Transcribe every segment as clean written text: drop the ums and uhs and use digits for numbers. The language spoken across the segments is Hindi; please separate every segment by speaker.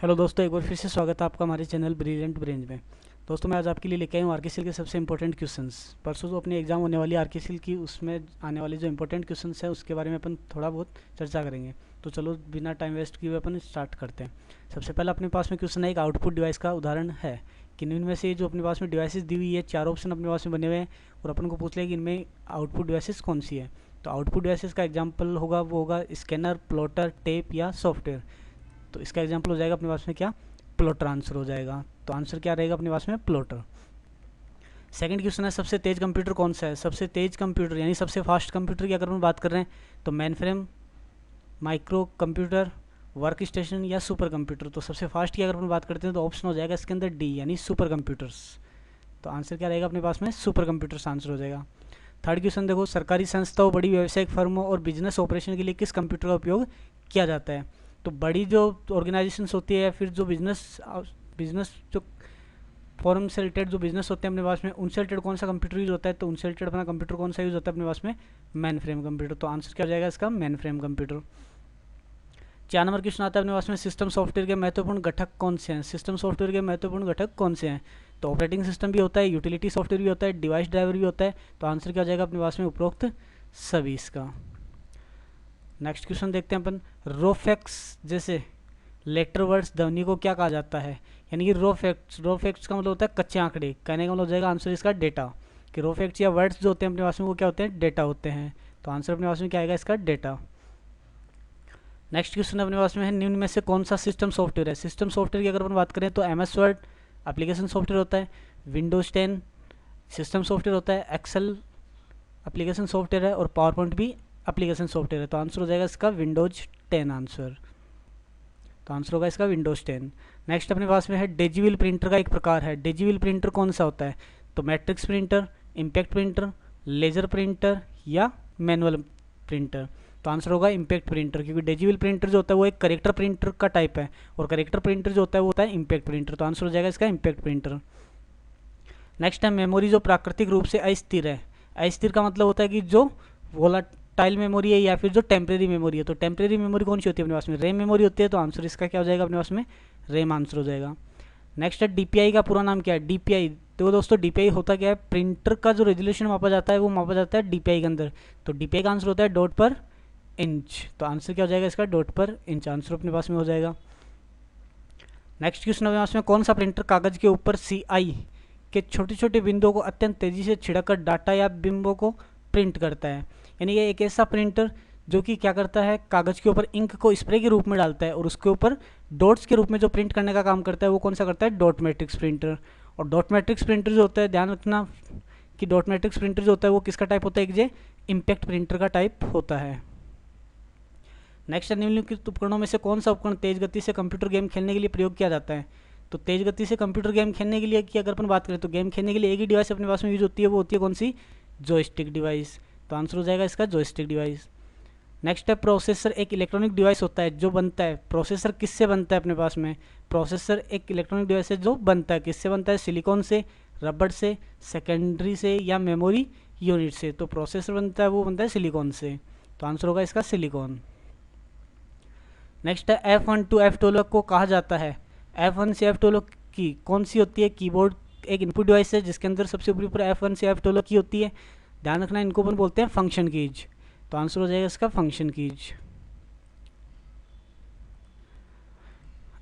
Speaker 1: हेलो दोस्तों, एक बार फिर से स्वागत है आपका हमारे चैनल ब्रिलियंट ब्रेंज में। दोस्तों, मैं आज आपके लिए लेके आई हूँ आरकेसीएल के सबसे इंपॉर्टेंट क्वेश्चंस। परसों जो अपनी एग्जाम होने वाली आरकेसीएल की, उसमें आने वाले जो इंपॉर्टेंट क्वेश्चंस हैं उसके बारे में अपन थोड़ा बहुत चर्चा करेंगे। तो चलो बिना टाइम वेस्ट किए हुए अपन स्टार्ट करते हैं। सबसे पहले अपने पास में क्वेश्चन है, एक आउटपुट डिवाइस का उदाहरण है कि इनमें से जो अपने पास में डिवाइसेस दी हुई है, चार ऑप्शन अपने पास में बने हुए हैं और अपन को पूछ लिया कि इनमें आउटपुट डिवाइसेस कौन सी है। तो आउटपुट डिवाइसेस का एग्जाम्पल होगा, वो होगा स्कैनर, प्लॉटर, टेप या सॉफ्टवेयर। तो इसका एग्जाम्पल हो जाएगा अपने पास में क्या, प्लॉटर आंसर हो जाएगा। तो आंसर क्या रहेगा अपने पास में, प्लॉटर। सेकंड क्वेश्चन है, सबसे तेज कंप्यूटर कौन सा है। सबसे तेज कंप्यूटर यानी सबसे फास्ट कंप्यूटर की अगर हम बात कर रहे हैं तो main frame, micro computer, work station या सुपर कंप्यूटर। तो सबसे फास्ट की अगर हम बात करते हैं तो ऑप्शन हो जाएगा इसके अंदर डी यानी सुपर कंप्यूटर्स। तो आंसर क्या रहेगा अपने पास में, सुपर कंप्यूटर्स आंसर हो जाएगा। थर्ड क्वेश्चन देखो, सरकारी संस्थाओं, बड़ी व्यावसायिक फर्मों और बिजनेस ऑपरेशन के लिए किस कंप्यूटर का उपयोग किया जाता है। तो बड़ी जो ऑर्गेनाइजेशंस होती है या फिर जो बिजनेस बिजनेस जो फॉर्म से रिलेटेड जो बिजनेस होते हैं अपने पास में, उनसे रिलेटेड कौन सा कंप्यूटर यूज़ होता है। तो उनसे रिलेटेड अपना कंप्यूटर कौन सा यूज़ होता है अपने पास में, मेन फ्रेम कंप्यूटर। तो आंसर क्या हो जाएगा इसका, main frame computer. 4 number question आता है अपने पास में, सिस्टम सॉफ्टवेयर के महत्वपूर्ण घटक कौन से हैं। सिस्टम सॉफ्टवेयर के महत्वपूर्ण घटक कौन से हैं। तो ऑपरेटिंग सिस्टम भी होता है, यूटिलिटी सॉफ्टवेयर भी होता है, डिवाइस ड्राइवर भी होता है। तो आंसर क्या हो जाएगा अपने पास में, उपरोक्त सभी इसका। नेक्स्ट क्वेश्चन देखते हैं अपन, रोफैक्स जैसे लेटर वर्ड्स ध्वनि को क्या कहा जाता है। यानी कि रो फैक्ट्स का मतलब होता है कच्चे आंकड़े, कहने का मतलब हो जाएगा आंसर इसका डेटा। कि रो फैक्ट्स या वर्ड्स जो होते हैं अपने पास में वो क्या होते हैं, डेटा होते हैं। तो आंसर अपने पास में क्या आएगा इसका, डेटा। नेक्स्ट क्वेश्चन अपने पास में है, निम्न में से कौन सा सिस्टम सॉफ्टवेयर है। सिस्टम सॉफ्टवेयर की अगर अपन बात करें तो MS वर्ड एप्लीकेशन सॉफ्टवेयर होता है, विंडोज 10 सिस्टम सॉफ्टवेयर होता है, एक्सेल एप्लीकेशन सॉफ्टवेयर है और पावर पॉइंट भी एप्लीकेशन सॉफ्टवेयर है। तो आंसर हो जाएगा इसका विंडोज 10 आंसर। तो आंसर होगा इसका विंडोज 10। नेक्स्ट अपने पास में है, डिजिटल प्रिंटर का एक प्रकार है। डिजिटल प्रिंटर कौन सा होता है। तो matrix printer, impact printer, laser printer या मैनुअल प्रिंटर। तो आंसर होगा इम्पैक्ट प्रिंटर, क्योंकि डिजिटल प्रिंटर जो होता है वो एक करेक्टर प्रिंटर का टाइप है और करेक्टर प्रिंटर जो होता है वो होता है इम्पैक्ट प्रिंटर। तो आंसर हो जाएगा इसका इम्पैक्ट प्रिंटर। नेक्स्ट है, मेमोरी जो प्राकृतिक रूप से अस्थिर है। अस्थिर का मतलब होता है कि जो वोलाटाइल मेमोरी है या फिर जो टेम्परेरी मेमोरी है। तो टेम्परेरी मेमोरी कौन सी होती है अपने पास में, रैम मेमोरी होती है। तो आंसर इसका क्या हो जाएगा अपने पास में, रैम आंसर हो जाएगा। नेक्स्ट है, DPI का पूरा नाम क्या है। DPI, तो दोस्तों DPI होता क्या है, प्रिंटर का जो रेजोल्यूशन मापा जाता है वो मापा जाता है DPI के अंदर। तो DPI का आंसर होता है डॉट पर इंच। तो आंसर क्या हो जाएगा इसका, डॉट पर इंच आंसर अपने पास में हो जाएगा। नेक्स्ट क्वेश्चन अपने पास में, कौन सा प्रिंटर कागज के ऊपर CI के छोटे छोटे बिंदुओं को अत्यंत तेजी से छिड़ककर डाटा या बिंबों को प्रिंट करता है। यानी कि एक ऐसा प्रिंटर जो कि क्या करता है, कागज़ के ऊपर इंक को स्प्रे के रूप में डालता है और उसके ऊपर डॉट्स के रूप में जो प्रिंट करने का काम करता है वो कौन सा करता है, डॉट मैट्रिक्स प्रिंटर। और डॉट मैट्रिक्स प्रिंटर जो होता है, ध्यान रखना कि डॉट मैट्रिक्स प्रिंटर जो होता है वो किसका टाइप होता है, एक जे इम्पैक्ट प्रिंटर का टाइप होता है। नेक्स्ट, निम्नलिखित उपकरणों में से कौन सा उपकरण तेज गति से कंप्यूटर गेम खेलने के लिए प्रयोग किया जाता है। तो तेज गति से कंप्यूटर गेम खेलने के लिए की अगर अपन बात करें तो गेम खेलने के लिए एक ही डिवाइस अपने पास में यूज होती है, वो होती है कौन सी, जॉयस्टिक डिवाइस। तो आंसर हो जाएगा इसका जॉयस्टिक डिवाइस। नेक्स्ट है, प्रोसेसर एक इलेक्ट्रॉनिक डिवाइस होता है जो बनता है, प्रोसेसर किससे बनता है अपने पास में। प्रोसेसर एक इलेक्ट्रॉनिक डिवाइस है जो बनता है, किससे बनता है, सिलिकॉन से, रबड़ से, सेकेंडरी से या मेमोरी यूनिट से। तो प्रोसेसर बनता है वो बनता है सिलिकॉन से। तो आंसर होगा इसका सिलिकॉन। नेक्स्ट है, F1 to F12 को कहा जाता है। F1 से F12 की कौन सी होती है, कीबोर्ड एक इनपुट डिवाइस है जिसके अंदर सबसे ऊपरी ऊपर F1 से F12 की होती है। ध्यान रखना इनको अपन बोलते हैं फंक्शन कीज। तो आंसर हो जाएगा इसका फंक्शन कीज।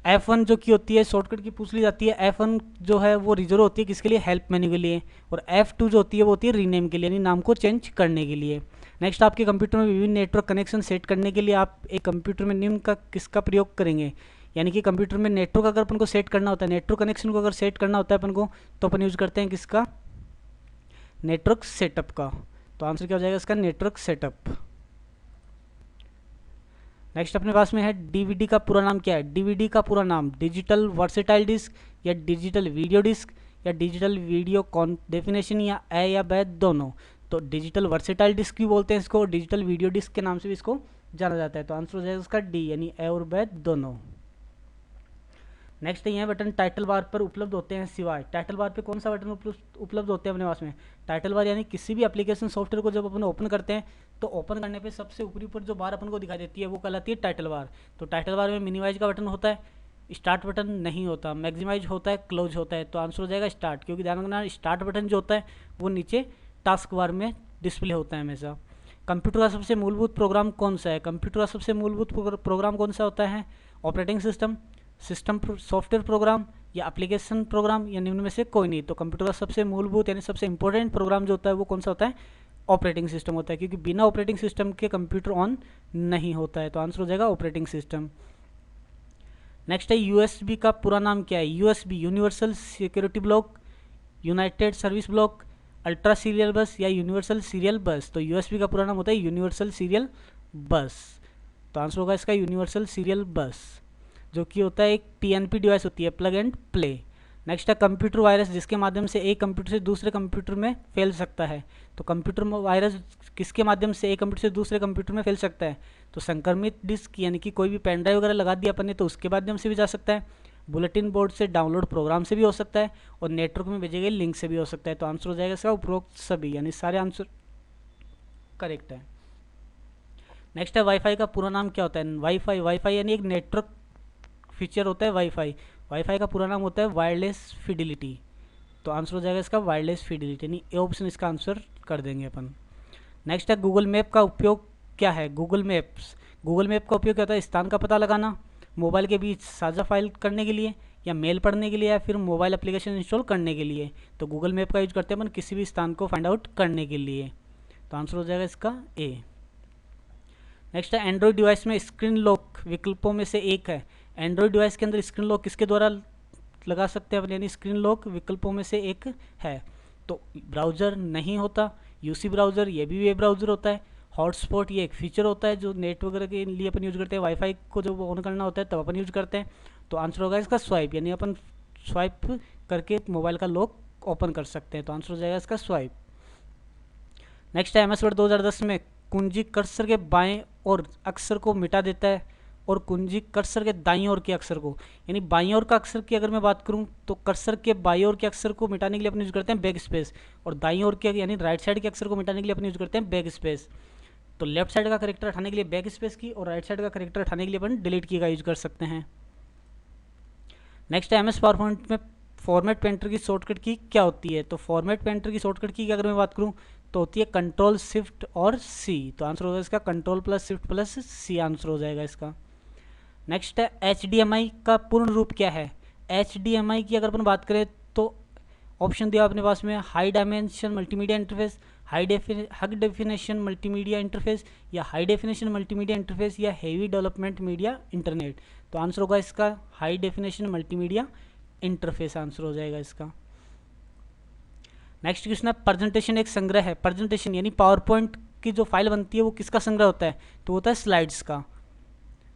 Speaker 1: F1 जो की होती है, शॉर्टकट की पूछ ली जाती है। F1 जो है वो रिजर्व होती है किसके लिए, हेल्प मेन्यू के लिए। और F2 जो होती है वो होती है रीनेम के लिए, यानी नाम को चेंज करने के लिए। नेक्स्ट, आपके कंप्यूटर में विभिन्न नेटवर्क कनेक्शन सेट करने के लिए आप एक कंप्यूटर में निम्न का किसका प्रयोग करेंगे। यानी कि कंप्यूटर में नेटवर्क अगर अपन को सेट करना होता है, नेटवर्क कनेक्शन को अगर सेट करना होता है अपन को, तो अपन यूज करते हैं किसका, नेटवर्क सेटअप का। तो आंसर क्या हो जाएगा इसका, नेटवर्क सेटअप। नेक्स्ट अपने पास में है, डीवीडी का पूरा नाम क्या है। डीवीडी का पूरा नाम डिजिटल वर्सेटाइल डिस्क या डिजिटल वीडियो डिस्क या डिजिटल वीडियो कॉन डेफिनेशन या ए या बै दोनों। तो डिजिटल वर्सेटाइल डिस्क भी बोलते हैं इसको, डिजिटल वीडियो डिस्क के नाम से भी इसको जाना जाता है। तो आंसर हो जाएगा इसका डी यानी ए और बै दोनों। नेक्स्ट ये बटन टाइटल बार पर उपलब्ध होते हैं सिवाय, टाइटल बार पे कौन सा बटन उपलब्ध होते हैं अपने पास में। टाइटल बार यानी किसी भी एप्लीकेशन सॉफ्टवेयर को जब अपन ओपन करते हैं तो ओपन करने पे सबसे ऊपरी ऊपर जो बार अपन को दिखाई देती है वो कहलाती है टाइटल बार। तो टाइटल बार में मिनिमाइज का बटन होता है, स्टार्ट बटन नहीं होता, मैक्सिमाइज होता है, क्लोज होता है। तो आंसर हो जाएगा स्टार्ट, क्योंकि ध्यान रखना स्टार्ट बटन जो होता है वो नीचे टास्क बार में डिस्प्ले होता है हमेशा। कंप्यूटर का सबसे मूलभूत प्रोग्राम कौन सा है? कंप्यूटर का सबसे मूलभूत प्रोग्राम कौन सा होता है? ऑपरेटिंग सिस्टम, सॉफ्टवेयर प्रोग्राम या एप्लीकेशन प्रोग्राम, या निम्न में से कोई नहीं। तो कंप्यूटर का सबसे मूलभूत यानी सबसे इंपॉर्टेंट प्रोग्राम जो होता है वो कौन सा होता है? ऑपरेटिंग सिस्टम होता है, क्योंकि बिना ऑपरेटिंग सिस्टम के कंप्यूटर ऑन नहीं होता है। तो आंसर हो जाएगा ऑपरेटिंग सिस्टम। नेक्स्ट है यूएसबी का पूरा नाम क्या है? USB universal security block, United service block, ultra serial बस या यूनिवर्सल सीरियल बस। तो यूएसबी का पूरा नाम होता है यूनिवर्सल सीरियल बस। तो आंसर होगा इसका यूनिवर्सल सीरियल बस, जो कि होता है एक पीएनपी डिवाइस होती है, प्लग एंड प्ले। नेक्स्ट है कंप्यूटर वायरस, जिसके माध्यम से एक कंप्यूटर से दूसरे कंप्यूटर में फैल सकता है। तो कंप्यूटर वायरस किसके माध्यम से एक कंप्यूटर से दूसरे कंप्यूटर में फैल सकता है? तो संक्रमित डिस्क यानी कि कोई भी पेन ड्राइव वगैरह लगा दिया अपन ने तो उसके माध्यम से भी जा सकता है, बुलेटिन बोर्ड से डाउनलोड प्रोग्राम से भी हो सकता है, और नेटवर्क में भेजे गए लिंक से भी हो सकता है। तो आंसर हो जाएगा इसका उपरोक्त सभी, यानी सारे आंसर करेक्ट है। नेक्स्ट है वाईफाई का पूरा नाम क्या होता है? वाईफाई यानी एक नेटवर्क फीचर होता है वाईफाई। वाईफाई का पूरा नाम होता है वायरलेस फिडिलिटी। तो आंसर हो जाएगा इसका वायरलेस फिडिलिटी, यानी ए ऑप्शन इसका आंसर कर देंगे अपन। नेक्स्ट है गूगल मैप का उपयोग क्या है? गूगल मैप का उपयोग क्या होता है? स्थान का पता लगाना, मोबाइल के बीच साझा फाइल करने के लिए, या मेल पढ़ने के लिए, या फिर मोबाइल एप्लीकेशन इंस्टॉल करने के लिए। तो गूगल मैप का यूज करते हैं अपन किसी भी स्थान को फाइंड आउट करने के लिए। तो आंसर हो जाएगा इसका ए। नेक्स्ट है एंड्रॉयड डिवाइस में स्क्रीन लॉक विकल्पों में से एक है। एंड्रॉयड डिवाइस के अंदर स्क्रीन लॉक किसके द्वारा लगा सकते हैं? यानी स्क्रीन लॉक विकल्पों में से एक है। तो ब्राउज़र नहीं होता, यूसी ब्राउज़र ये भी वेब ब्राउज़र होता है, हॉटस्पॉट ये एक फीचर होता है जो नेट वगैरह के लिए अपन यूज करते हैं, वाईफाई को जब ऑन करना होता है तब अपन यूज करते हैं। तो आंसर होगा इसका स्वाइप, यानी अपन स्वाइप करके मोबाइल का लॉक ओपन कर सकते हैं। तो आंसर हो जाएगा इसका स्वाइप। नेक्स्ट है MS वर्ड 2010 में कुंजी कर्सर के बाएं और अक्षर को मिटा देता है, और कुंजी कर्सर के दाईं ओर के अक्षर को, यानी बाईं ओर का अक्षर की अगर मैं बात करूं तो कर्सर के बाईं ओर के अक्षर को मिटाने के लिए अपन यूज करते हैं बैक स्पेस, और दाईं ओर के यानी राइट साइड के अक्षर को मिटाने के लिए अपन यूज करते हैं बैक स्पेस। तो लेफ्ट साइड का करेक्टर हटाने के लिए बैक स्पेस की, और राइट साइड का करेक्टर हटाने के लिए अपन डिलीट की का यूज कर सकते हैं। नेक्स्ट है MS पावरपॉइंट में फॉर्मेट पेंटर की शॉर्टकट की क्या होती है? तो फॉर्मेट पेंटर की शॉर्टकट की अगर मैं बात करूं तो होती है कंट्रोल शिफ्ट और सी। तो आंसर होगा इसका control plus shift plus C answer हो जाएगा इसका। नेक्स्ट है HDMI का पूर्ण रूप क्या है? HDMI की अगर अपन बात करें तो ऑप्शन दिया अपने पास में high dimension multimedia interface, high definition multimedia interface, या हाई डेफिनेशन मल्टीमीडिया इंटरफेस, या हेवी डेवलपमेंट मीडिया इंटरनेट। तो आंसर होगा इसका high definition multimedia interface answer हो जाएगा इसका। नेक्स्ट क्वेश्चन है प्रेजेंटेशन एक संग्रह है। प्रेजेंटेशन यानी पावर पॉइंट की जो फाइल बनती है वो किसका संग्रह होता है? तो होता है स्लाइड्स का।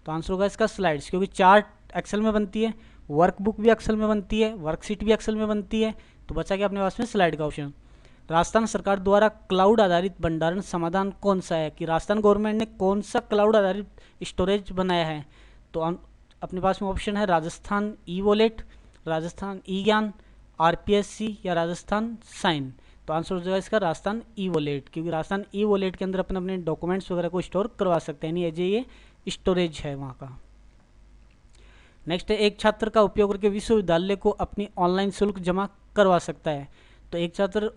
Speaker 1: तो आंसर होगा इसका स्लाइड्स, क्योंकि चार्ट एक्सेल में बनती है, वर्कबुक भी एक्सेल में बनती है, वर्कशीट भी एक्सेल में बनती है। तो बचा क्या अपने पास में स्लाइड का ऑप्शन। राजस्थान सरकार द्वारा क्लाउड आधारित भंडारण समाधान कौन सा है? कि राजस्थान गवर्नमेंट ने कौन सा क्लाउड आधारित स्टोरेज बनाया है? तो अपने पास में ऑप्शन है राजस्थान ई वॉलेट, राजस्थान ई ज्ञान, RPSC या राजस्थान साइन। तो आंसर हो जाएगा इसका राजस्थान ई वॉलेट, क्योंकि राजस्थान ई वॉलेट के अंदर अपन अपने डॉक्यूमेंट्स वगैरह को स्टोर करवा सकते हैं, यानी एज ये स्टोरेज है वहाँ का। नेक्स्ट है एक छात्र का उपयोग करके विश्वविद्यालय को अपनी ऑनलाइन शुल्क जमा करवा सकता है। तो एक छात्र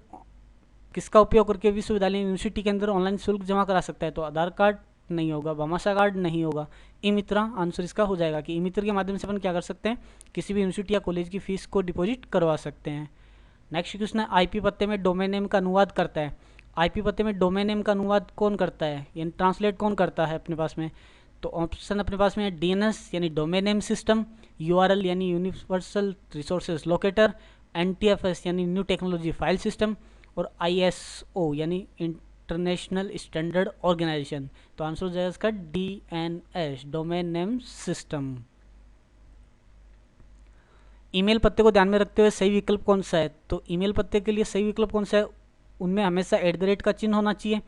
Speaker 1: किसका उपयोग करके विश्वविद्यालय यूनिवर्सिटी के अंदर ऑनलाइन शुल्क जमा करा सकता है? तो आधार कार्ड नहीं होगा, भामाशाह कार्ड नहीं होगा, ई मित्रा आंसर इसका हो जाएगा कि ई मित्र के माध्यम से अपन क्या कर सकते हैं? किसी भी यूनिवर्सिटी या कॉलेज की फीस को डिपॉजिट करवा सकते हैं। नेक्स्ट क्वेश्चन है IP पत्ते में डोमेन नेम का अनुवाद करता है। IP पत्ते में डोमेन नेम का अनुवाद कौन करता है, यानी ट्रांसलेट कौन करता है अपने पास में? तो ऑप्शन अपने पास में है DNS यानी डोमेन नेम सिस्टम, URL यानी यूनिवर्सल रिसोर्सेज लोकेटर, NTFS यानी न्यू टेक्नोलॉजी फाइल सिस्टम, और ISO यानी इंटरनेशनल स्टैंडर्ड ऑर्गेनाइजेशन। तो आंसर हो जाएगा इसका DNS domain name system. Email पत्ते को ध्यान में रखते हुए सही विकल्प कौन सा है? तो ईमेल पत्ते के लिए सही विकल्प कौन सा है? उनमें हमेशा @ का चिन्ह होना चाहिए,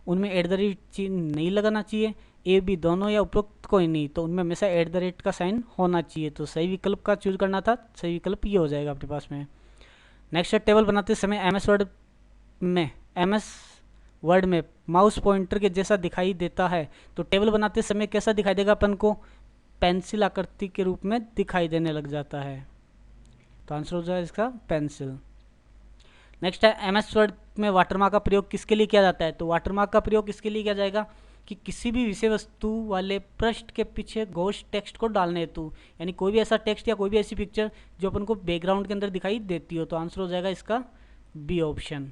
Speaker 1: उनमें @ चिन्ह नहीं लगाना चाहिए, A B दोनों या उपरोक्त कोई नहीं। तो उनमें हमेशा @ का साइन होना चाहिए। तो सही विकल्प का चूज करना था, सही विकल्प ये हो जाएगा अपने पास में। नेक्स्ट है टेबल बनाते समय MS वर्ड में माउस पॉइंटर के जैसा दिखाई देता है। तो टेबल बनाते समय कैसा दिखाई देगा अपन को? पेंसिल आकृति के रूप में दिखाई देने लग जाता है। तो आंसर हो जाएगा इसका पेंसिल। नेक्स्ट है एमएस वर्ड में वाटरमार्क का प्रयोग किसके लिए किया जाता है? तो वाटरमार्क का प्रयोग किसके लिए किया जाएगा कि किसी भी विषय वस्तु वाले पृष्ठ के पीछे घोष टेक्स्ट को डालने हेतु, यानी कोई भी ऐसा टेक्स्ट या कोई भी ऐसी पिक्चर जो अपन को बैकग्राउंड के अंदर दिखाई देती हो। तो आंसर हो जाएगा इसका बी ऑप्शन।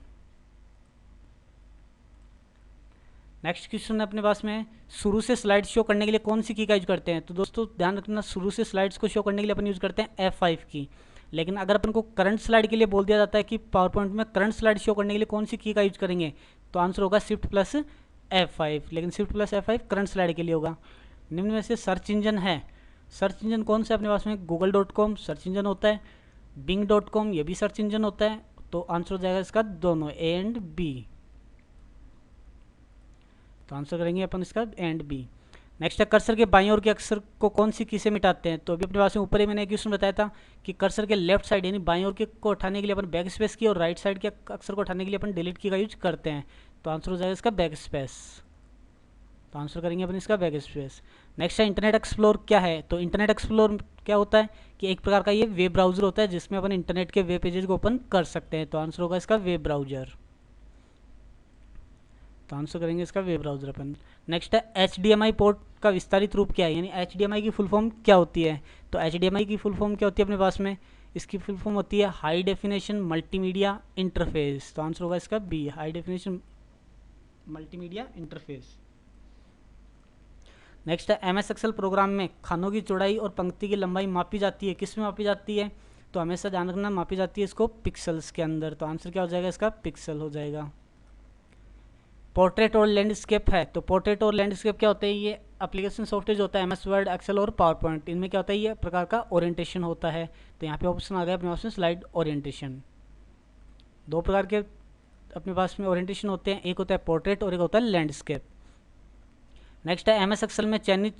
Speaker 1: नेक्स्ट क्वेश्चन है अपने पास में, शुरू से स्लाइड शो करने के लिए कौन सी की का यूज करते हैं? तो दोस्तों ध्यान रखना, शुरू से स्लाइड्स को शो करने के लिए अपन यूज करते हैं F5 की। लेकिन अगर अपन को करंट स्लाइड के लिए बोल दिया जाता है कि पावर पॉइंट में करंट स्लाइड शो करने के लिए कौन सी की का यूज करेंगे, तो आंसर होगा शिफ्ट प्लस F5। लेकिन shift plus F5 current slide के लिए होगा। निम्न में से सर्च इंजन है, सर्च इंजन कौन सा अपने पास में? Google.com सर्च इंजन होता है, Bing.com ये भी सर्च इंजन होता है। तो आंसर हो जाएगा इसका दोनों, ए एंड बी। तो आंसर करेंगे अपन इसका एंड बी। नेक्स्ट है कर्सर के बाईं ओर के अक्षर को कौन सी की से मिटाते हैं? तो अभी अपने पास में ऊपर ही मैंने एक क्वेश्चन बताया था कि कर्सर के लेफ्ट साइड यानी बाईं ओर के को उठाने के लिए अपन बैक स्पेस की और राइट साइड के अक्षर को उठाने के लिए अपन डिलीट की का यूज करते हैं। तो आंसर हो जाएगा इसका बैक स्पेस। तो आंसर करेंगे अपन इसका बैक स्पेस। नेक्स्ट है इंटरनेट एक्सप्लोर क्या है? तो इंटरनेट एक्सप्लोर क्या होता है कि एक प्रकार का ये वेब ब्राउजर होता है जिसमें अपन इंटरनेट के वेब पेजेस को ओपन कर सकते हैं। तो आंसर होगा इसका वेब ब्राउजर। तो आंसर करेंगे इसका वेब ब्राउजर अपन। नेक्स्ट है HDMI पोर्ट का विस्तारित रूप क्या है, यानी HDMI की फुल फॉर्म क्या होती है? तो HDMI की फुल फॉर्म क्या होती है अपने पास में? इसकी फुल फॉर्म होती है हाई डेफिनेशन मल्टीमीडिया इंटरफेस। तो आंसर होगा इसका B, high definition multimedia interface. Next है MS एक्सेल प्रोग्राम में खानों की चौड़ाई और पंक्ति की लंबाई मापी जाती है, किस में मापी जाती है? तो हमेशा ध्यान रखना मापी जाती है इसको पिक्सल्स के अंदर। तो आंसर क्या हो जाएगा इसका पिक्सल हो जाएगा। पोर्ट्रेट और लैंडस्केप है, तो पोर्ट्रेट और लैंडस्केप क्या होते हैं? ये एप्लीकेशन सॉफ्टवेयर जो होता है MS वर्ड, एक्सेल और पावर पॉइंट, इनमें क्या होता है? ये प्रकार का ओरिएंटेशन होता है। तो यहाँ पे ऑप्शन आ गया अपने पास में स्लाइड ओरिएंटेशन। दो प्रकार के अपने पास में ओरिएंटेशन होते हैं, एक होता है पोर्ट्रेट और एक होता है लैंडस्केप। नेक्स्ट है MS एक्सेल में चयनित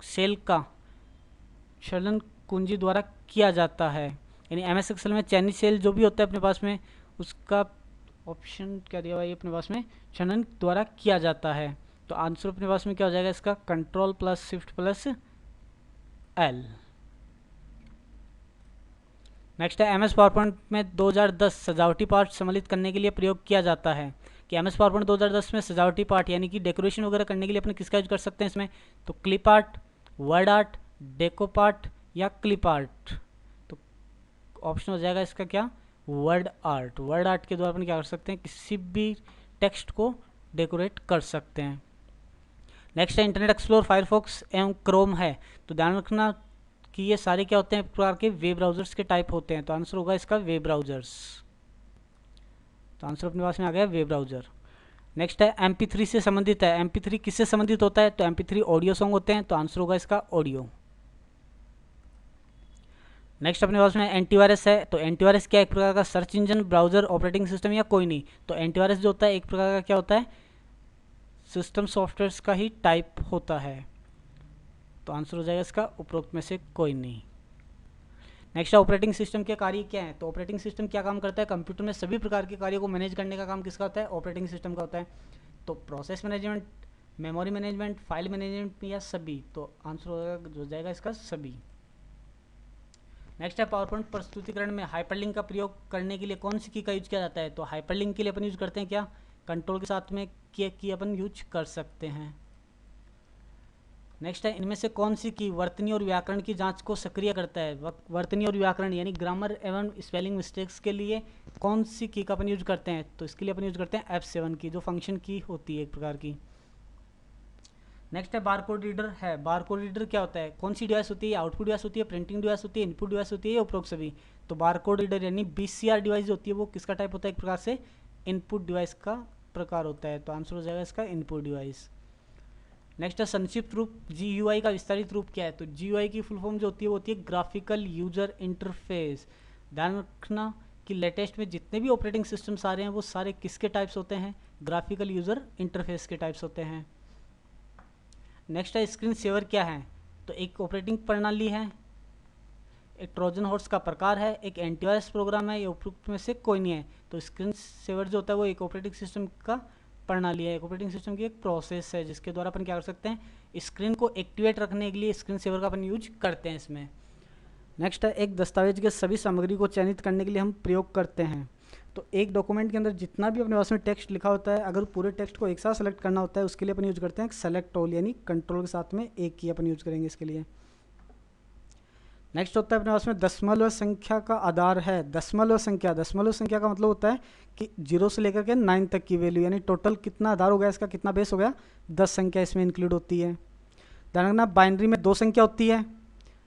Speaker 1: सेल का क्षलन कुंजी द्वारा किया जाता है, यानी MS एक्सेल में चयनित सेल जो भी होता है अपने पास में उसका ऑप्शन क्या दिया हुआ है अपने पास में क्षणन द्वारा किया जाता है। तो आंसर अपने पास में क्या हो जाएगा इसका control plus shift plus L। Next है MS पावर पॉइंट में 2010 सजावटी पार्ट सम्मिलित करने के लिए प्रयोग किया जाता है कि MS पावर पॉइंट 2010 में सजावटी पार्ट यानी कि डेकोरेशन वगैरह करने के लिए अपन किसका यूज कर सकते हैं इसमें? तो clip art, word art, deco part या क्लिप आर्ट। तो ऑप्शन हो जाएगा इसका क्या? Word art. वर्ड आर्ट के द्वारा अपन क्या कर सकते हैं? किसी भी टेक्स्ट को डेकोरेट कर सकते हैं। नेक्स्ट है इंटरनेट एक्सप्लोर, फायरफॉक्स एवं क्रोम है। तो ध्यान रखना कि ये सारे क्या होते हैं? एक प्रकार के वेब ब्राउजर्स के टाइप होते हैं। तो आंसर होगा इसका वेब ब्राउजर्स। तो आंसर अपने पास में आ गया वेब ब्राउजर। नेक्स्ट है MP3 से संबंधित है। MP3 किससे संबंधित होता है? तो MP3 ऑडियो सॉन्ग होते हैं। तो आंसर होगा इसका ऑडियो। नेक्स्ट अपने पास में एंटीवायरस है। तो एंटीवायरस क्या एक प्रकार का search engine, browser, operating system या कोई नहीं? तो एंटीवायरस जो होता है एक प्रकार का क्या होता है? सिस्टम सॉफ्टवेयर का ही टाइप होता है। तो आंसर हो जाएगा इसका उपरोक्त में से कोई नहीं। नेक्स्ट ऑपरेटिंग सिस्टम के कार्य क्या है? तो ऑपरेटिंग सिस्टम क्या काम करता है? कंप्यूटर में सभी प्रकार के कार्यों को मैनेज करने का काम किसका होता है? ऑपरेटिंग सिस्टम का होता है। तो process management, memory management, file management या सभी? तो आंसर हो जाएगा इसका सभी। नेक्स्ट है पावर पॉइंट प्रस्तुतिकरण में हाइपरलिंक का प्रयोग करने के लिए कौन सी की का यूज किया जाता है? तो हाइपरलिंक के लिए अपन यूज करते हैं क्या? कंट्रोल के साथ में की अपन यूज कर सकते हैं। नेक्स्ट है इनमें से कौन सी की वर्तनी और व्याकरण की जांच को सक्रिय करता है? वर्तनी और व्याकरण यानी ग्रामर एवं स्पेलिंग मिस्टेक्स के लिए कौन सी की का अपन यूज करते हैं? तो इसके लिए अपन यूज करते हैं F7 की, जो फंक्शन की होती है एक प्रकार की। नेक्स्ट है बारकोड रीडर है। बारकोड रीडर क्या होता है? कौन सी डिवाइस होती है? आउटपुट डिवाइस होती है, प्रिंटिंग डिवाइस होती है, इनपुट डिवाइस होती है या उपरोक्त सभी? तो बारकोड रीडर यानी BCR डिवाइस होती है वो किसका टाइप होता है? एक प्रकार से इनपुट डिवाइस का प्रकार होता है। तो आंसर हो जाएगा इसका इनपुट डिवाइस। नेक्स्ट है संक्षिप्त रूप GUI का विस्तारित रूप क्या है? तो GUI की फुल फॉर्म जो होती है वो होती है ग्राफिकल यूजर इंटरफेस। ध्यान रखना कि लेटेस्ट में जितने भी ऑपरेटिंग सिस्टम्स आ रहे हैं वो सारे किसके टाइप्स होते हैं? ग्राफिकल यूजर इंटरफेस के टाइप्स होते हैं। नेक्स्ट है स्क्रीन सेवर क्या है? तो एक ऑपरेटिंग प्रणाली है, एक ट्रोजन हॉर्स का प्रकार है, एक एंटीवायरस प्रोग्राम है, ये उपरोक्त में से कोई नहीं है। तो स्क्रीन सेवर जो होता है वो एक ऑपरेटिंग सिस्टम का प्रणाली है, एक ऑपरेटिंग सिस्टम की एक प्रोसेस है जिसके द्वारा अपन क्या कर सकते हैं? स्क्रीन को एक्टिवेट रखने के लिए स्क्रीन सेवर का अपन यूज करते हैं इसमें। नेक्स्ट है, एक दस्तावेज के सभी सामग्री को चयनित करने के लिए हम प्रयोग करते हैं। तो एक डॉक्यूमेंट के अंदर जितना भी अपने पास में टेक्स्ट लिखा होता है, अगर पूरे टेक्स्ट को एक साथ सेलेक्ट करना होता है उसके लिए अपन यूज करते हैं सेलेक्ट ऑल, यानी कंट्रोल के साथ में एक की अपन यूज करेंगे इसके लिए। नेक्स्ट होता है अपने पास में दशमलव संख्या का आधार है। दशमलव संख्या का मतलब होता है कि 0 से लेकर के 9 तक की वैल्यू, यानी टोटल कितना आधार हो गया इसका, कितना बेस हो गया, 10 संख्या इसमें इंक्लूड होती है। ध्यान रखना, बाइनरी में 2 संख्या होती है,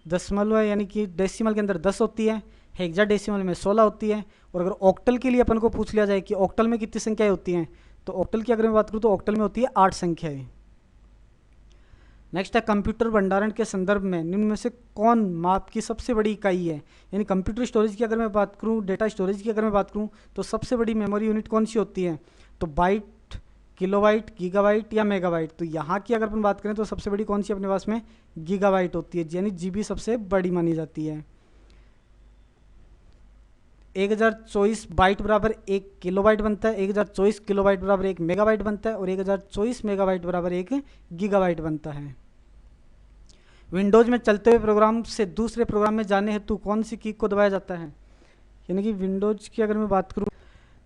Speaker 1: दशमलव यानी कि डेसिमल के अंदर 10 होती है, हेक्साडेसिमल में 16 होती है। और अगर ऑक्टल के लिए अपन को पूछ लिया जाए कि ऑक्टल में कितनी संख्याएं होती हैं, तो ऑक्टल की अगर मैं बात करूँ तो ऑक्टल में होती है 8 संख्याएं। नेक्स्ट है, कंप्यूटर भंडारण के संदर्भ में निम्न में से कौन माप की सबसे बड़ी इकाई है। यानी कंप्यूटर स्टोरेज की अगर मैं बात करूँ, डेटा स्टोरेज की अगर मैं बात करूँ, तो सबसे बड़ी मेमोरी यूनिट कौन सी होती है, तो बाइट, किलोबाइट, गीगाबाइट या मेगाबाइट। तो यहाँ की अगर अपन बात करें तो सबसे बड़ी कौन सी अपने पास में, गीगाबाइट होती है, यानी जीबी सबसे बड़ी मानी जाती है। 1024 बाइट बराबर 1 किलोबाइट बनता है, 1024 किलोबाइट बराबर 1 मेगाबाइट बनता है, और 1024 मेगाबाइट बराबर 1 गीगाबाइट बनता है। विंडोज में चलते हुए प्रोग्राम से दूसरे प्रोग्राम में जाने हेतु कौन सी की को दबाया जाता है। यानी कि विंडोज की अगर मैं बात करूँ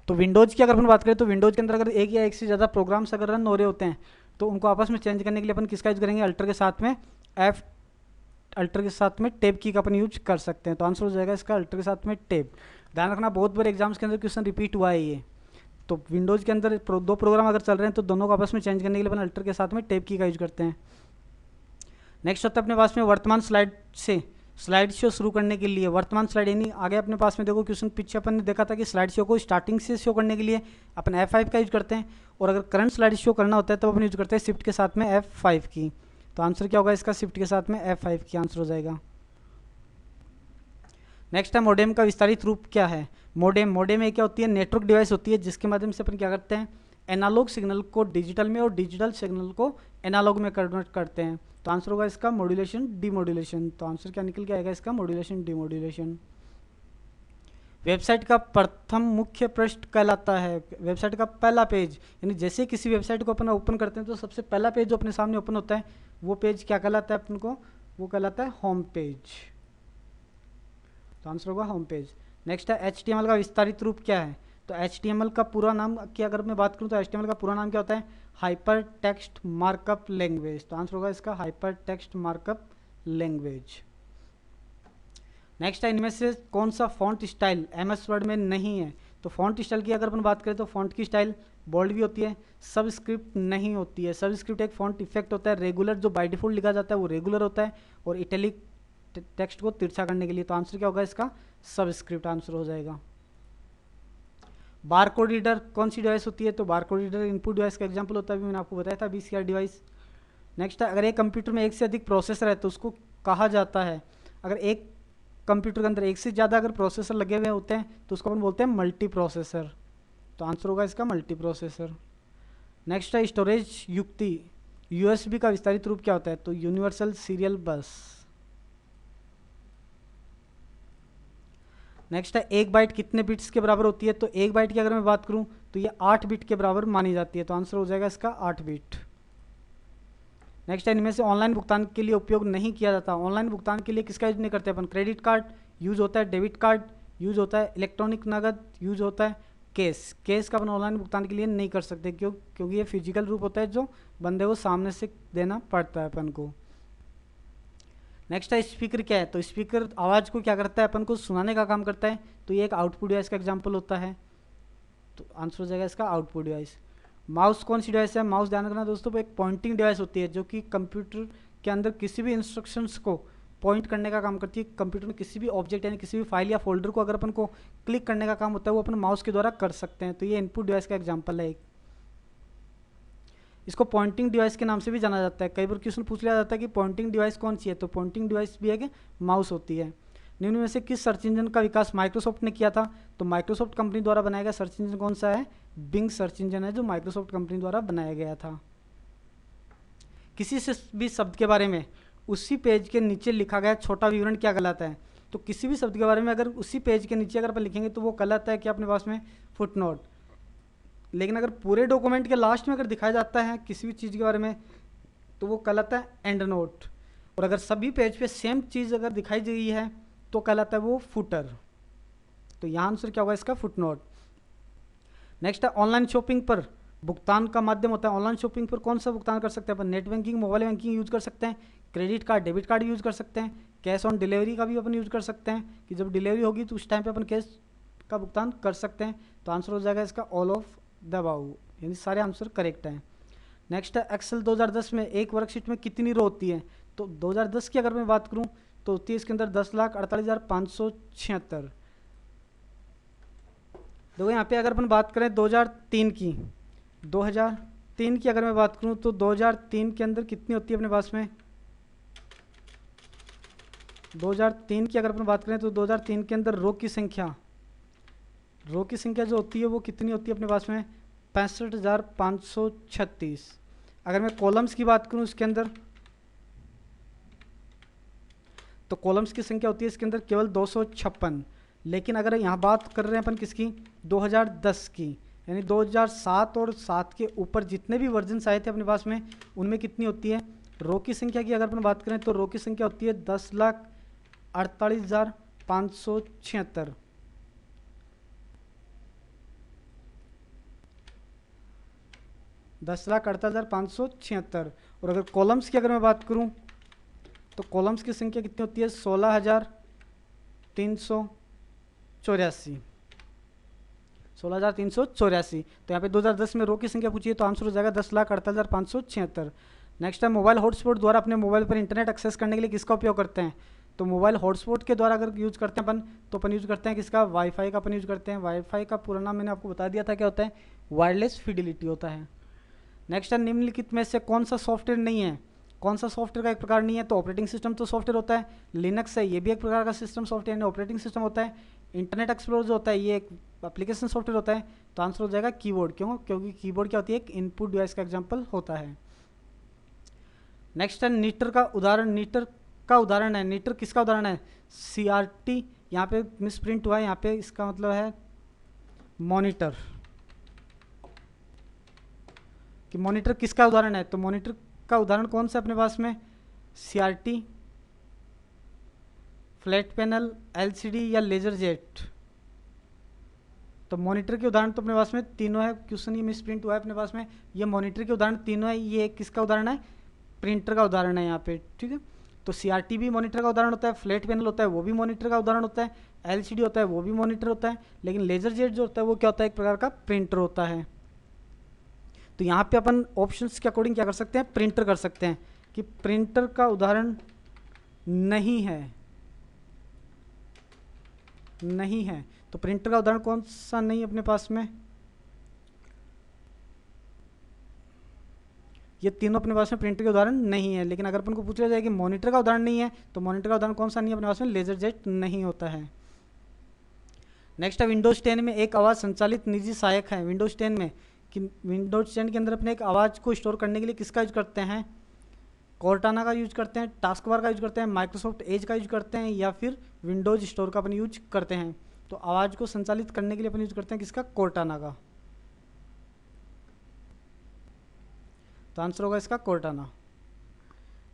Speaker 1: तो विंडोज की अगर अपन बात करें तो विंडोज के अंदर अगर एक या एक से ज़्यादा प्रोग्राम्स अगर रन हो रहे होते हैं तो उनको आपस में चेंज करने के लिए अपन किसका यूज करेंगे, अल्टर के साथ में एफ, अल्टर के साथ में टेब की का अपन यूज कर सकते हैं। तो आंसर हो जाएगा इसका अल्टर के साथ में टेब। ध्यान रखना, बहुत बार एग्जाम्स के अंदर क्वेश्चन रिपीट हुआ है ये। तो विंडोज़ के अंदर 2 प्रोग्राम अगर चल रहे हैं तो दोनों को आपस में चेंज करने के लिए अपन अल्टर के साथ में टेब की का यूज करते हैं। नेक्स्ट होता है अपने पास में वर्तमान स्लाइड शो शुरू करने के लिए। वर्तमान स्लाइड यानी आगे अपने पास में देखो क्वेश्चन पीछे अपन ने देखा था कि स्लाइड शो को स्टार्टिंग से शो करने के लिए अपन F5 का यूज करते हैं, और अगर करंट स्लाइड शो करना होता है तो अपन यूज करते हैं शिफ्ट के साथ में F5 की। तो आंसर क्या होगा इसका, शिफ्ट के साथ में F5 की आंसर हो जाएगा। नेक्स्ट है, मोडेम का विस्तारित रूप क्या है। मोडेम एक क्या होती है, नेटवर्क डिवाइस होती है जिसके माध्यम से अपन क्या करते हैं, एनालॉग सिग्नल को डिजिटल में और डिजिटल सिग्नल को एनालॉग में कन्वर्ट करते हैं। तो आंसर होगा इसका मॉड्यूलेशन डिमॉड्यूलेशन। तो आंसर क्या निकल के आएगा इसका, मॉड्यूलेशन डिमॉड्यूलेशन। वेबसाइट का प्रथम मुख्य पृष्ठ कहलाता है। वेबसाइट का पहला पेज, यानी जैसे किसी वेबसाइट को अपन ओपन करते हैं तो सबसे पहला पेज जो अपने सामने ओपन होता है वो पेज क्या कहलाता है अपन को, वो कहलाता है होम पेज। तो आंसर होगा होम पेज। नेक्स्ट है, HTML का विस्तारित रूप क्या है। तो HTML का पूरा नाम की अगर मैं बात करूं तो HTML का पूरा नाम क्या होता है, हाइपर टेक्स्ट मार्कअप लैंग्वेज। तो आंसर होगा इसका hyper text markup language. Next है, इनमें से कौन सा फॉन्ट स्टाइल MS वर्ड में नहीं है। तो फॉन्ट स्टाइल की अगर अपन बात करें तो फॉन्ट की स्टाइल बोल्ड भी होती है, सबस्क्रिप्ट नहीं होती है। सबस्क्रिप्ट एक फॉन्ट इफेक्ट होता है, रेगुलर जो बाय डिफॉल्ट लिखा जाता है वो रेगुलर होता है, और इटैलिक टेक्स्ट को तिरछा करने के लिए। तो आंसर क्या होगा इसका, सबस्क्रिप्ट आंसर हो जाएगा। बारकोड रीडर कौन सी डिवाइस होती है। तो बारकोड रीडर इनपुट डिवाइस का एग्जांपल होता है, अभी मैंने आपको बताया था BCR डिवाइस। नेक्स्ट है, अगर एक कंप्यूटर में एक से अधिक प्रोसेसर है तो उसको कहा जाता है, अगर एक कंप्यूटर के अंदर एक से ज़्यादा अगर प्रोसेसर लगे हुए होते हैं तो उसको अपन बोलते हैं मल्टी प्रोसेसर। तो आंसर होगा इसका मल्टी प्रोसेसर। नेक्स्ट है, स्टोरेज युक्ति USB का विस्तारित रूप क्या होता है। तो यूनिवर्सल सीरियल बस। नेक्स्ट है, 1 बाइट कितने बिट्स के बराबर होती है। तो 1 बाइट की अगर मैं बात करूं तो ये 8 बिट के बराबर मानी जाती है। तो आंसर हो जाएगा इसका 8 बिट। नेक्स्ट है, इनमें से ऑनलाइन भुगतान के लिए उपयोग नहीं किया जाता। ऑनलाइन भुगतान के लिए किसका यूज नहीं करते अपन, क्रेडिट कार्ड यूज होता है, डेबिट कार्ड यूज होता है, इलेक्ट्रॉनिक नगद यूज होता है, कैश का अपन ऑनलाइन भुगतान के लिए नहीं कर सकते क्योंकि ये फिजिकल रूप होता है जो बंदे को सामने से देना पड़ता है अपन को। नेक्स्ट है, स्पीकर क्या है। तो स्पीकर आवाज़ को क्या करता है, अपन को सुनाने का काम करता है। तो ये एक आउटपुट डिवाइस का एग्जांपल होता है। तो आंसर हो जाएगा इसका आउटपुट डिवाइस। माउस कौन सी डिवाइस है। माउस ध्यान रखना दोस्तों, एक पॉइंटिंग डिवाइस होती है जो कि कंप्यूटर के अंदर किसी भी इंस्ट्रक्शंस को पॉइंट करने का काम करती है। कंप्यूटर में किसी भी ऑब्जेक्ट यानी किसी भी फाइल या फोल्डर को अगर अपन को क्लिक करने का काम होता है वो अपन माउस के द्वारा कर सकते हैं। तो ये इनपुट डिवाइस का एग्जाम्पल है एक। इसको पॉइंटिंग डिवाइस के नाम से भी जाना जाता है। कई बार क्वेश्चन पूछ लिया जाता है कि पॉइंटिंग डिवाइस कौन सी है। तो पॉइंटिंग डिवाइस भी है कि माउस होती है। निम्न में से किस सर्च इंजन का विकास माइक्रोसॉफ्ट ने किया था। तो माइक्रोसॉफ्ट कंपनी द्वारा बनाया गया सर्च इंजन कौन सा है, बिंग सर्च इंजन है जो माइक्रोसॉफ्ट कंपनी द्वारा बनाया गया था। किसी से भी शब्द के बारे में उसी पेज के नीचे लिखा गया छोटा विवरण क्या कहलाता है। तो किसी भी शब्द के बारे में अगर उसी पेज के नीचे अगर अपन लिखेंगे तो वो कहलाता है कि अपने पास में फुटनोट। लेकिन अगर पूरे डॉक्यूमेंट के लास्ट में अगर दिखाया जाता है किसी भी चीज़ के बारे में तो वो कहलाता है एंड नोट। और अगर सभी पेज पे सेम चीज़ अगर दिखाई गई है तो कहलाता है वो फुटर। तो यहाँ आंसर क्या होगा इसका, फुट नोट। नेक्स्ट है ऑनलाइन शॉपिंग पर भुगतान का माध्यम होता है। ऑनलाइन शॉपिंग पर कौन सा भुगतान कर सकते हैं अपन, net banking, mobile banking use कर सकते हैं, credit card, debit card use कर सकते हैं, कैश ऑन डिलीवरी का भी अपन यूज़ कर सकते हैं कि जब डिलीवरी होगी तो उस टाइम पे अपन कैश का भुगतान कर सकते हैं। तो आंसर हो जाएगा इसका ऑल ऑफ द अबाव, यानी सारे आंसर करेक्ट हैं। नेक्स्ट है एक्सेल 2010 में एक वर्कशीट में कितनी रो होती है। तो 2010 की अगर मैं बात करूँ तो होती है इसके अंदर 10,48,576। देखो यहाँ पे अगर अपन बात करें 2003 की, 2003 की अगर मैं बात करूँ तो 2003 के अंदर कितनी होती है अपने पास में, 2003 की अगर अपन बात करें तो 2003 के अंदर रो की संख्या जो होती है वो कितनी होती है अपने पास में, 65,536। अगर मैं कॉलम्स की बात करूँ इसके अंदर तो कॉलम्स की संख्या होती है इसके अंदर केवल 256। लेकिन अगर यहाँ बात कर रहे हैं अपन किसकी, 2010 की, यानी 2007 और 7 के ऊपर जितने भी वर्जन्स आए थे अपने पास में उनमें कितनी होती है, रो की संख्या की अगर अपन बात करें तो रो की संख्या होती है 10,48,576। 10,48,576। और अगर कॉलम्स की अगर मैं बात करूं तो कॉलम्स की संख्या कितनी होती है, 16,384। 16,384। तो यहाँ पे 2010 में रो की संख्या पूछी है तो आंसर हो जाएगा 10,48,576। नेक्स्ट है मोबाइल हॉटस्पॉट द्वारा अपने मोबाइल पर इंटरनेट एक्सेस करने के लिए किसका उपयोग करते हैं। तो मोबाइल हॉटस्पॉट के द्वारा अगर यूज़ करते हैं अपन तो अपन यूज़ करते हैं किसका, वाईफाई का अपन यूज़ करते हैं। वाईफाई का पूरा नाम मैंने आपको बता दिया था क्या होता है, वायरलेस फिडिलिटी होता है। नेक्स्ट है निम्नलिखित में से कौन सा सॉफ्टवेयर नहीं है, कौन सा सॉफ्टवेयर का एक प्रकार नहीं है। तो ऑपरेटिंग सिस्टम तो सॉफ्टवेयर होता है, लिनक्स है ये भी एक प्रकार का सिस्टम सॉफ्टवेयर यानी ऑपरेटिंग सिस्टम होता है, इंटरनेट एक्सप्लोरर जो होता है ये एक एप्लीकेशन सॉफ्टवेयर होता है। तो आंसर हो जाएगा कीबोर्ड, क्यों, क्योंकि कीबोर्ड क्या होती है, एक इनपुट डिवाइस का एग्जाम्पल होता है। नेक्स्ट है नीटर का उदाहरण, नीटर का उदाहरण है, नीटर किसका उदाहरण है, CRT। यहाँ पे मिस प्रिंट हुआ है, यहाँ पे इसका मतलब है मॉनिटर, कि मॉनिटर किसका उदाहरण है। तो मॉनिटर का उदाहरण कौन सा अपने पास में, CRT, फ्लैट पैनल, LCD या लेजर जेट। तो मॉनिटर के उदाहरण तो अपने पास में तीनों है, क्वेश्चन ये मिस प्रिंट हुआ है अपने पास में, ये मॉनिटर के उदाहरण तीनों है। ये किसका उदाहरण है, प्रिंटर का उदाहरण है यहाँ पे, ठीक है। तो CRT भी मॉनिटर का उदाहरण होता है, फ्लैट पैनल होता है वो भी मॉनिटर का उदाहरण होता है, LCD होता है वो भी मॉनिटर होता है, लेकिन लेजर जेट जो होता है वो क्या होता है, एक प्रकार का प्रिंटर होता है। तो यहाँ पे अपन ऑप्शंस के अकॉर्डिंग क्या कर सकते हैं, प्रिंटर कर सकते हैं कि प्रिंटर का उदाहरण नहीं है, नहीं है। तो प्रिंटर का उदाहरण कौन सा नहीं है अपने पास में, ये तीनों अपने पास में प्रिंटर के उदाहरण नहीं है। लेकिन अगर अपन को पूछा जाए कि मॉनिटर का उदाहरण नहीं है तो मॉनिटर का उदाहरण कौन सा नहीं है अपने पास में, लेजर जेट नहीं होता है। नेक्स्ट है विंडोज 10 में एक आवाज़ संचालित निजी सहायक है। विंडोज 10 में कि विंडोज 10 के अंदर अपने एक आवाज़ को स्टोर करने के लिए किसका यूज करते हैं, कॉर्टाना का यूज करते हैं, टास्कबार का यूज करते हैं, माइक्रोसॉफ्ट एज का यूज करते हैं या फिर विंडोज स्टोर का अपन यूज करते हैं। तो आवाज़ को संचालित करने के लिए अपन यूज करते हैं किसका, कॉर्टाना का। तो आंसर होगा इसका कॉर्टाना।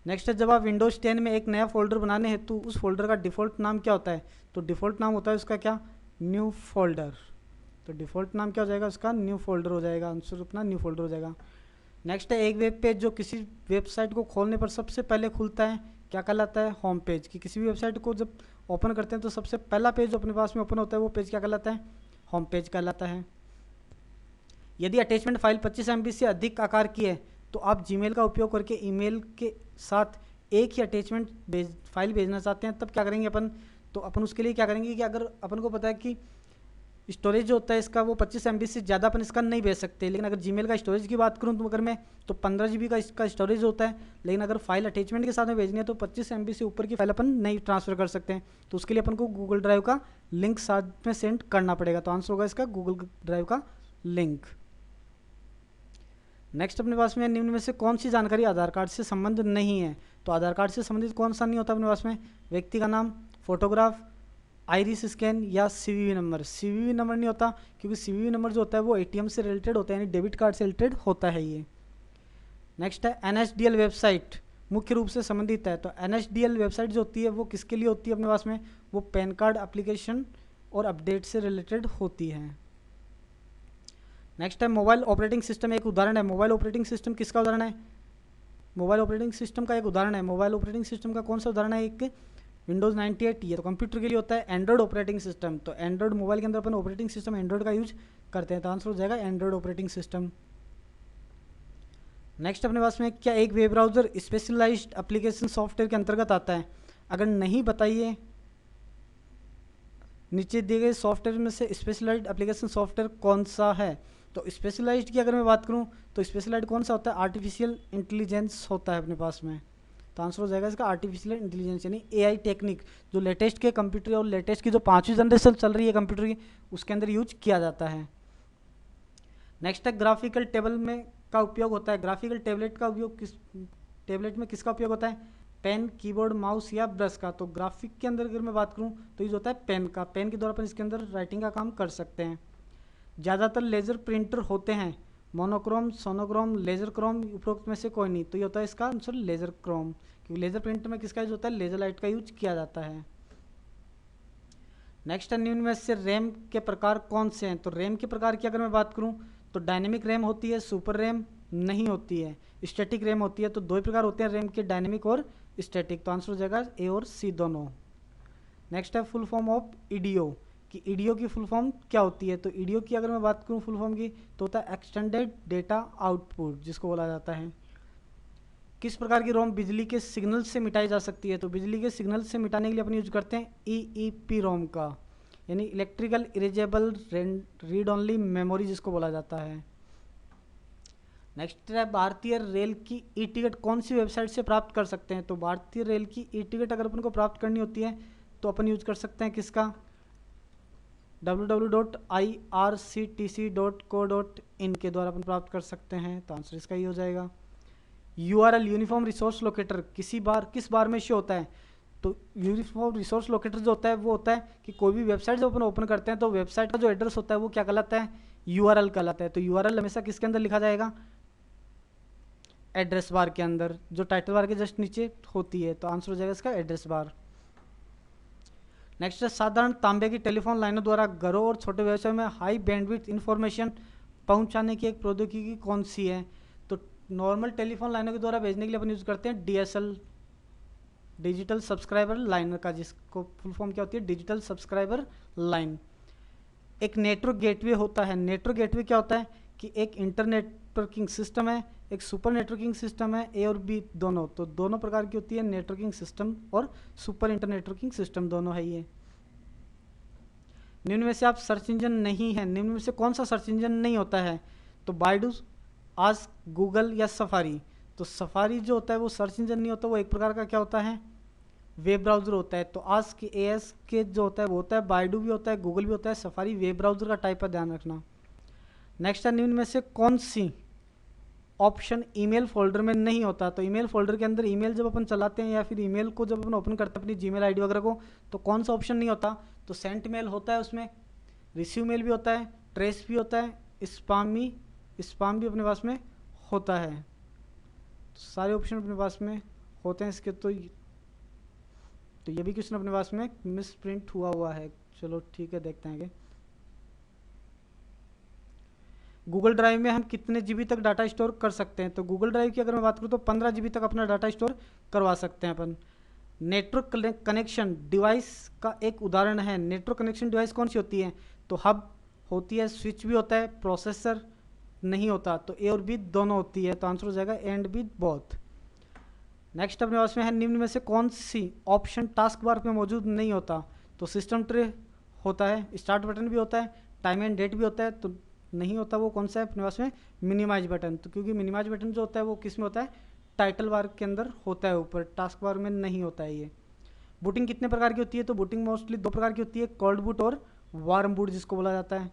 Speaker 1: नेक्स्ट है जब आप विंडोज 10 में एक नया फोल्डर बनाने हेतु उस फोल्डर का डिफ़ॉल्ट नाम क्या होता है। तो डिफ़ॉल्ट नाम होता है उसका क्या, न्यू फोल्डर। तो डिफ़ॉल्ट नाम क्या हो जाएगा उसका, न्यू फोल्डर हो जाएगा, आंसर अपना न्यू फोल्डर हो जाएगा। नेक्स्ट है एक वेब पेज जो किसी वेबसाइट को खोलने पर सबसे पहले खुलता है क्या कहलाता है, होम पेज। कि किसी भी वेबसाइट को जब ओपन करते हैं तो सबसे पहला पेज जो अपने पास में ओपन होता है वो पेज क्या कहलाता है, होम पेज कहलाता है। यदि अटैचमेंट फाइल 25 MB से अधिक आकार की है तो आप जीमेल का उपयोग करके ईमेल के साथ एक ही अटैचमेंट फाइल भेजना चाहते हैं, तब क्या करेंगे अपन, तो अपन उसके लिए क्या करेंगे कि अगर अपन को पता है कि स्टोरेज जो होता है इसका वो 25 MB से ज़्यादा अपन इसका नहीं भेज सकते। लेकिन अगर जीमेल का स्टोरेज की बात करूँ तो अगर मैं तो 15 GB का इसका स्टोरेज होता है। लेकिन अगर फाइल अटैचमेंट के साथ में भेजनी है तो 25 MB से ऊपर की फाइल अपन नहीं ट्रांसफ़र कर सकते हैं। तो उसके लिए अपन को गूगल ड्राइव का लिंक साथ में सेंड करना पड़ेगा। तो आंसर होगा इसका गूगल ड्राइव का लिंक। नेक्स्ट अपने पास में निम्न में से कौन सी जानकारी आधार कार्ड से संबंध नहीं है। तो आधार कार्ड से संबंधित कौन सा नहीं होता अपने पास में, व्यक्ति का नाम, फोटोग्राफ, आइरिस स्कैन या CVV नंबर। CVV नंबर नहीं होता क्योंकि CVV नंबर जो होता है वो ATM से रिलेटेड होता है, यानी डेबिट कार्ड से रिलेटेड होता है ये। नेक्स्ट है NSDL वेबसाइट, मुख्य रूप से संबंधित है। तो NSDL वेबसाइट जो होती है वो किसके लिए होती है अपने पास में, वो पैन कार्ड एप्लीकेशन और अपडेट से रिलेटेड होती है। नेक्स्ट है मोबाइल ऑपरेटिंग सिस्टम, एक उदाहरण है। मोबाइल ऑपरेटिंग सिस्टम किसका उदाहरण है, मोबाइल ऑपरेटिंग सिस्टम का एक उदाहरण है। मोबाइल ऑपरेटिंग सिस्टम का कौन सा उदाहरण है, एक विंडोज़ 98। ये तो कंप्यूटर के लिए होता है। एंड्रॉइड ऑपरेटिंग सिस्टम, तो एंड्रॉइड मोबाइल के अंदर अपन ऑपरेटिंग सिस्टम एंड्रॉइड का यूज करते हैं, तो आंसर हो जाएगा एंड्रॉइड ऑपरेटिंग सिस्टम। नेक्स्ट अपने पास में क्या एक web browser specialised application software के अंतर्गत आता है, अगर नहीं बताइए नीचे दिए गए सॉफ्टवेयर में से स्पेशलाइज्ड एप्लीकेशन सॉफ्टवेयर कौन सा है। तो स्पेशलाइज्ड की अगर मैं बात करूं तो स्पेशलाइज्ड कौन सा होता है, आर्टिफिशियल इंटेलिजेंस होता है अपने पास में, तो आंसर हो जाएगा इसका आर्टिफिशियल इंटेलिजेंस यानी AI टेक्निक, जो लेटेस्ट के कंप्यूटर और लेटेस्ट की जो 5वीं जनरेशन चल रही है कंप्यूटर की उसके अंदर यूज किया जाता है। नेक्स्ट है ग्राफिकल टेबल में का उपयोग होता है। ग्राफिकल टेबलेट का उपयोग टेबलेट में किसका उपयोग होता है, पेन, कीबोर्ड, माउस या ब्रश का। तो ग्राफिक के अंदर अगर मैं बात करूं तो यूज होता है पेन का। पेन के द्वारा अपन इसके अंदर राइटिंग का काम कर सकते हैं। ज़्यादातर लेज़र प्रिंटर होते हैं, मोनोक्रोम, सोनोक्रोम, लेज़र क्रोम, उपरोक्त में से कोई नहीं, तो ये होता है इसका आंसर लेज़र क्रोम, क्योंकि लेज़र प्रिंटर में किसका यूज होता है, लेज़र लाइट का यूज किया जाता है। नेक्स्ट है निम्न में से रैम के प्रकार कौन से हैं। तो रैम के प्रकार की अगर मैं बात करूं तो डायनेमिक रैम होती है, सुपर रैम नहीं होती है, स्टैटिक रैम होती है। तो दो ही प्रकार होते हैं रैम के, डायनेमिक और स्टैटिक, तो आंसर हो जाएगा A और C दोनों। नेक्स्ट है फुल फॉर्म ऑफ ईडीओ, कि ईडीओ की फुल फॉर्म क्या होती है। तो ईडीओ की अगर मैं बात करूं फुल फॉर्म की तो होता है एक्सटेंडेड डेटा आउटपुट, जिसको बोला जाता है। किस प्रकार की रोम बिजली के सिग्नल से मिटाई जा सकती है। तो बिजली के सिग्नल से मिटाने के लिए अपन यूज करते हैं EEP रोम का, यानी electrical erasable read only memory, जिसको बोला जाता है। नेक्स्ट है भारतीय रेल की ई टिकट कौन सी वेबसाइट से प्राप्त कर सकते हैं। तो भारतीय रेल की ई टिकट अगर अपन को प्राप्त करनी होती है तो अपन यूज कर सकते हैं किसका, www.irctc.co.in के द्वारा अपन प्राप्त कर सकते हैं, तो आंसर इसका ही हो जाएगा। URL यूनिफॉर्म रिसोर्स लोकेटर किस बार में इश्यू होता है। तो यूनिफॉर्म रिसोर्स लोकेटर जो होता है वो होता है कि कोई भी वेबसाइट जब अपन ओपन करते हैं तो वेबसाइट का जो एड्रेस होता है वो क्या कहलाता है, URL कहलाता है। तो URL हमेशा किसके अंदर लिखा जाएगा, एड्रेस बार के अंदर, जो टाइटल बार के जस्ट नीचे होती है, तो आंसर हो जाएगा इसका एड्रेस बार। नेक्स्ट है साधारण तांबे की टेलीफोन लाइनों द्वारा घरों और छोटे व्यवसाय में हाई बैंडविड्थ इंफॉर्मेशन पहुंचाने की एक प्रौद्योगिकी कौन सी है। तो नॉर्मल टेलीफोन लाइनों के द्वारा भेजने के लिए अपन यूज करते हैं DSL, डिजिटल सब्सक्राइबर लाइन का, जिसको फुल फॉर्म क्या होती है, डिजिटल सब्सक्राइबर लाइन। एक नेटवर्क गेटवे होता है। नेटवर्क गेटवे क्या होता है कि एक इंटरनेटवर्किंग सिस्टम है, एक सुपर नेटवर्किंग सिस्टम है, A और B दोनों, तो दोनों प्रकार की होती है नेटवर्किंग सिस्टम और सुपर इंटरनेटवर्किंग सिस्टम दोनों है ये। निम्न में से आप सर्च इंजन नहीं है, निम्न में से कौन सा सर्च इंजन नहीं होता है। तो बाइडू, आस्क, गूगल या सफारी। तो सफारी जो होता है वो सर्च इंजन नहीं होता, वो एक प्रकार का क्या होता है, वेब ब्राउज़र होता है। तो आस्क AS के जो होता है वो होता है, बाइडू भी होता है, गूगल भी होता है, सफारी वेब ब्राउज़र का टाइप का ध्यान रखना। नेक्स्ट है निम्न में से कौन सी ऑप्शन ईमेल फोल्डर में नहीं होता। तो ईमेल फोल्डर के अंदर ईमेल जब अपन चलाते हैं या फिर ईमेल को जब अपन ओपन करते हैं अपनी जीमेल आईडी वगैरह को, तो कौन सा ऑप्शन नहीं होता, तो सेंट मेल होता है, उसमें रिसीव मेल भी होता है, ट्रेस भी होता है, स्पाम भी अपने पास में होता है। तो सारे ऑप्शन अपने पास में होते हैं इसके। तो ये भी क्वेश्चन अपने पास में मिस प्रिंट हुआ है। चलो ठीक है, देखते हैं आगे। गूगल ड्राइव में हम कितने GB तक डाटा स्टोर कर सकते हैं। तो गूगल ड्राइव की अगर मैं बात करूँ तो 15 GB तक अपना डाटा स्टोर करवा सकते हैं अपन। नेटवर्क कनेक्शन डिवाइस का एक उदाहरण है। नेटवर्क कनेक्शन डिवाइस कौन सी होती है, तो हब होती है, स्विच भी होता है, प्रोसेसर नहीं होता। तो A और B दोनों होती है, तो आंसर हो जाएगा A and B both. Next अपने पास में है निम्न में से कौन सी ऑप्शन टास्क बार में मौजूद नहीं होता। तो सिस्टम ट्रे होता है, स्टार्ट बटन भी होता है, टाइम एंड डेट भी होता है। तो नहीं होता वो कौन सा है अपने पास में, मिनिमाइज बटन। तो क्योंकि मिनिमाइज बटन जो होता है वो किस में होता है, टाइटल बार के अंदर होता है, ऊपर टास्क बार में नहीं होता है ये। बूटिंग कितने प्रकार की होती है, तो बूटिंग मोस्टली 2 प्रकार की होती है, कोल्ड बूट और वार्म बूट जिसको बोला जाता है।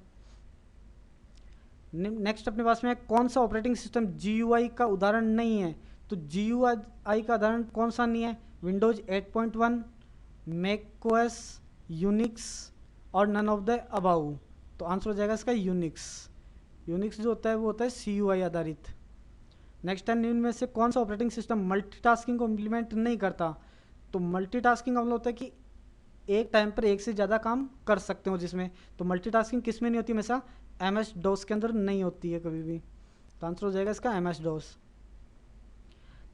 Speaker 1: नेक्स्ट अपने पास में कौन सा ऑपरेटिंग सिस्टम GUI का उदाहरण नहीं है। तो GUI का उदाहरण कौन सा नहीं है, विंडोज 8.1, मैकओएस, यूनिक्स और नन ऑफ द अबाउ। तो आंसर हो जाएगा इसका यूनिक्स जो होता है वो होता है CUI आधारित। नेक्स्ट है निम्न में से कौन सा ऑपरेटिंग सिस्टम मल्टीटास्किंग को इम्प्लीमेंट नहीं करता? तो मल्टीटास्किंग का मतलब होता है कि एक टाइम पर एक से ज़्यादा काम कर सकते हो जिसमें, तो मल्टीटास्किंग किस में नहीं होती हमेशा? एम एस डोस के अंदर नहीं होती है कभी भी। तो आंसर हो जाएगा इसका एम एस डोस।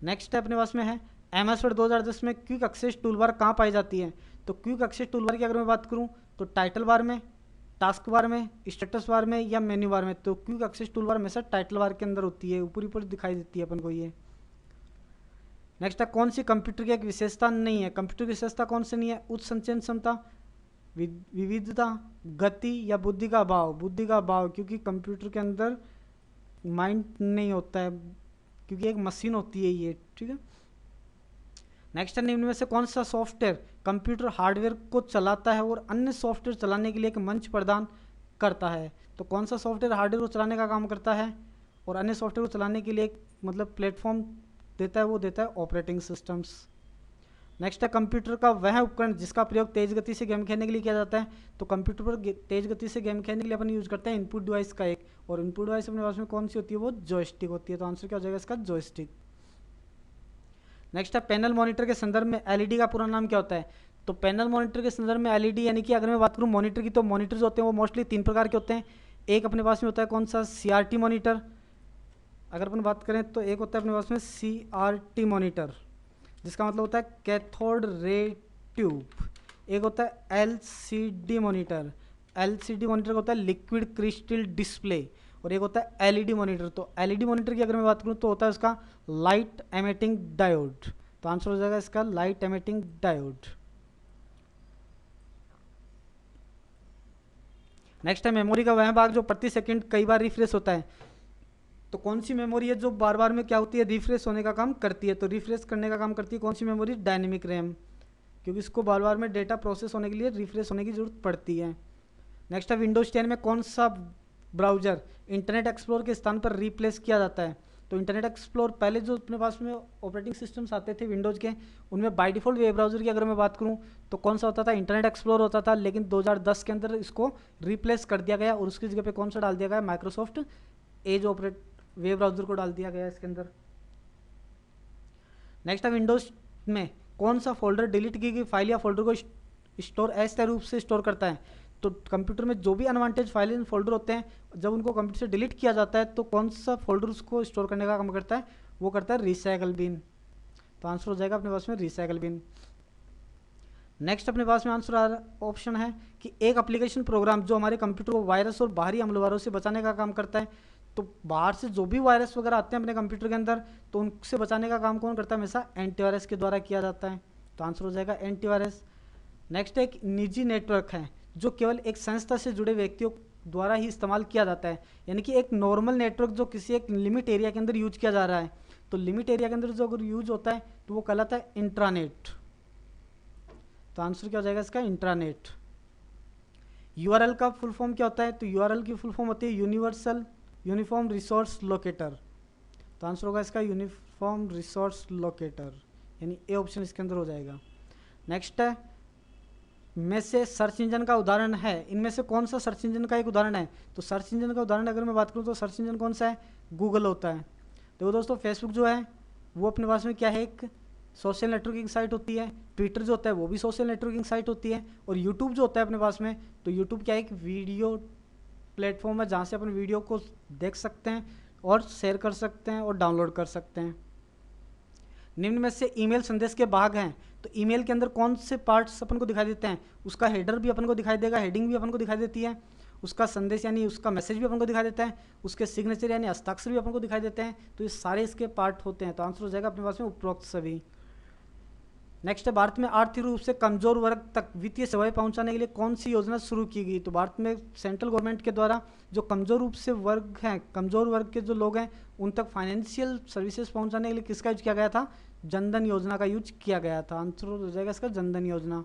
Speaker 1: नेक्स्ट है अपने पास में है एम एस वर्ड 2010 में क्विक एक्सेस टूल बार कहाँ पाई जाती है? तो क्विक एक्सेस टूल बार की अगर मैं बात करूँ तो टाइटल बार में, टास्क बार में, स्टेटस बार में या मेन्यू बार में। तो क्विक एक्सेस टूल बार हमेशा टाइटल बार के अंदर होती है, ऊपर ऊपर दिखाई देती है अपन को ये। नेक्स्ट है कौन सी कंप्यूटर की एक विशेषता नहीं है? कंप्यूटर की विशेषता कौन सी नहीं है? उच्च संचयन क्षमता, विविधता, गति या बुद्धि का अभाव? बुद्धि का अभाव, क्योंकि कंप्यूटर के अंदर माइंड नहीं होता है, क्योंकि एक मशीन होती है ये, ठीक है। नेक्स्ट है निम्न में से कौन सा सॉफ्टवेयर कंप्यूटर हार्डवेयर को चलाता है और अन्य सॉफ्टवेयर चलाने के लिए एक मंच प्रदान करता है? तो कौन सा सॉफ्टवेयर हार्डवेयर को चलाने का काम करता है और अन्य सॉफ्टवेयर को चलाने के लिए एक मतलब प्लेटफॉर्म देता है? वो देता है ऑपरेटिंग सिस्टम्स। नेक्स्ट है कंप्यूटर का वह उपकरण जिसका प्रयोग तेज गति से गेम खेलने के लिए किया जाता है? तो कंप्यूटर पर तेज गति से गेम खेलने के लिए अपन यूज करते हैं इनपुट डिवाइस का एक, और इनपुट डिवाइस अपने पास में कौन सी होती है? वो जॉयस्टिक होती है। तो आंसर क्या हो जाएगा इसका? जॉयस्टिक। नेक्स्ट है पैनल मॉनिटर के संदर्भ में एलईडी का पूरा नाम क्या होता है? तो पैनल मॉनिटर के संदर्भ में एलईडी यानी कि अगर मैं बात करूं मॉनिटर की, तो मॉनिटर जो होते हैं वो मोस्टली 3 प्रकार के होते हैं। एक अपने पास में होता है कौन सा? CRT monitor. अगर अपन बात करें तो एक होता है अपने पास में सीआरटी मॉनिटर, जिसका मतलब होता है कैथोड रे ट्यूब। एक होता है एलसीडी मॉनिटर, एलसीडी मॉनिटर का होता है लिक्विड क्रिस्टल डिस्प्ले। और एक होता है एलईडी मॉनिटर। तो एलईडी मॉनिटर की अगर मैं बात करूं तो होता है उसका लाइट एमिटिंग डायोड। तो आंसर हो जाएगा इसका लाइट एमिटिंग डायोड। नेक्स्ट है मेमोरी का वह भाग जो प्रति सेकंड कई बार रिफ्रेश होता है। तो कौन सी मेमोरी है जो बार बार में क्या होती है? रिफ्रेश होने का काम करती है। तो रिफ्रेश करने का काम करती है कौन सी मेमोरी? डायनेमिक रैम, क्योंकि इसको बार बार में डेटा प्रोसेस होने के लिए रिफ्रेश होने की जरूरत पड़ती है। नेक्स्ट है विंडोज 10 में कौन सा ब्राउजर इंटरनेट एक्सप्लोर के स्थान पर रिप्लेस किया जाता है? तो इंटरनेट एक्सप्लोर पहले जो अपने पास में ऑपरेटिंग सिस्टम्स आते थे विंडोज़ के, उनमें बाय डिफ़ॉल्ट वेब ब्राउज़र की अगर मैं बात करूं तो कौन सा होता था? इंटरनेट एक्सप्लोर होता था। लेकिन 2010 के अंदर इसको रिप्लेस कर दिया गया और उसकी जगह पे कौन सा डाल दिया गया? Microsoft Edge operate web browser को डाल दिया गया इसके अंदर। नेक्स्ट है विंडोज़ में कौन सा फोल्डर डिलीट की गई फाइल या फोल्डर को स्टोर ऐसे रूप से स्टोर करता है? तो कंप्यूटर में जो भी अनवांटेड फाइल एंड फोल्डर होते हैं, जब उनको कंप्यूटर से डिलीट किया जाता है तो कौन सा फोल्डर उसको स्टोर करने का काम करता है? वो करता है रिसाइकल बिन। तो आंसर हो जाएगा अपने पास में रिसाइकल बिन। नेक्स्ट अपने पास में आंसर ऑप्शन है कि एक एप्लीकेशन प्रोग्राम जो हमारे कंप्यूटर को वायरस और बाहरी हमलावरों से बचाने का काम करता है। तो बाहर से जो भी वायरस वगैरह आते हैं अपने कंप्यूटर के अंदर, तो उनसे बचाने का काम कौन करता है? हमेशा एंटीवायरस के द्वारा किया जाता है। तो आंसर हो जाएगा एंटीवायरस। नेक्स्ट एक निजी नेटवर्क है जो केवल एक संस्था से जुड़े व्यक्तियों द्वारा ही इस्तेमाल किया जाता है, यानी कि एक नॉर्मल नेटवर्क जो किसी एक लिमिट एरिया के अंदर यूज किया जा रहा है। तो लिमिट एरिया के अंदर जो अगर यूज होता है तो वो कहलाता है इंट्रानेट। तो आंसर क्या हो जाएगा इसका? इंट्रानेट। यूआरएल का फुल फॉर्म क्या होता है? तो यूआरएल की फुल फॉर्म होती है यूनिवर्सल यूनिफॉर्म रिसोर्स लोकेटर। तो आंसर होगा इसका यूनिफॉर्म रिसोर्स लोकेटर, यानी ए ऑप्शन इसके अंदर हो जाएगा। नेक्स्ट है में से सर्च इंजन का उदाहरण है, इनमें से कौन सा सर्च इंजन का एक उदाहरण है? तो सर्च इंजन का उदाहरण अगर मैं बात करूं तो सर्च इंजन कौन सा है? गूगल होता है। देखो दोस्तों, फेसबुक जो है वो अपने पास में क्या है? एक सोशल नेटवर्किंग साइट होती है। ट्विटर जो होता है वो भी सोशल नेटवर्किंग साइट होती है। और यूट्यूब जो होता है अपने पास में, तो यूट्यूब क्या है? एक वीडियो प्लेटफॉर्म है जहाँ से अपन वीडियो को देख सकते हैं और शेयर कर सकते हैं और डाउनलोड कर सकते हैं। निम्न में से ईमेल संदेश के भाग हैं, तो ईमेल के अंदर कौन से पार्ट्स अपन को दिखाई देते हैं? उसका हेडर भी अपन को दिखाई देगा, हेडिंग भी अपन को दिखाई देती है, उसका संदेश यानी उसका मैसेज भी अपन को दिखाई देता है, उसके सिग्नेचर यानी हस्ताक्षर भी अपन को दिखाई देते हैं। तो ये सारे इसके पार्ट होते हैं। तो आंसर हो जाएगा अपने पास में उपरोक्त सभी। नेक्स्ट है भारत में आर्थिक रूप से कमजोर वर्ग तक वित्तीय सेवाएं पहुंचाने के लिए कौन सी योजना शुरू की गई? तो भारत में सेंट्रल गवर्नमेंट के द्वारा जो कमजोर रूप से वर्ग हैं, कमजोर वर्ग के जो लोग हैं, उन तक फाइनेंशियल सर्विसेज पहुंचाने के लिए किसका यूज किया गया था? जनधन योजना का यूज किया गया था। आंसर हो जाएगा इसका जनधन योजना।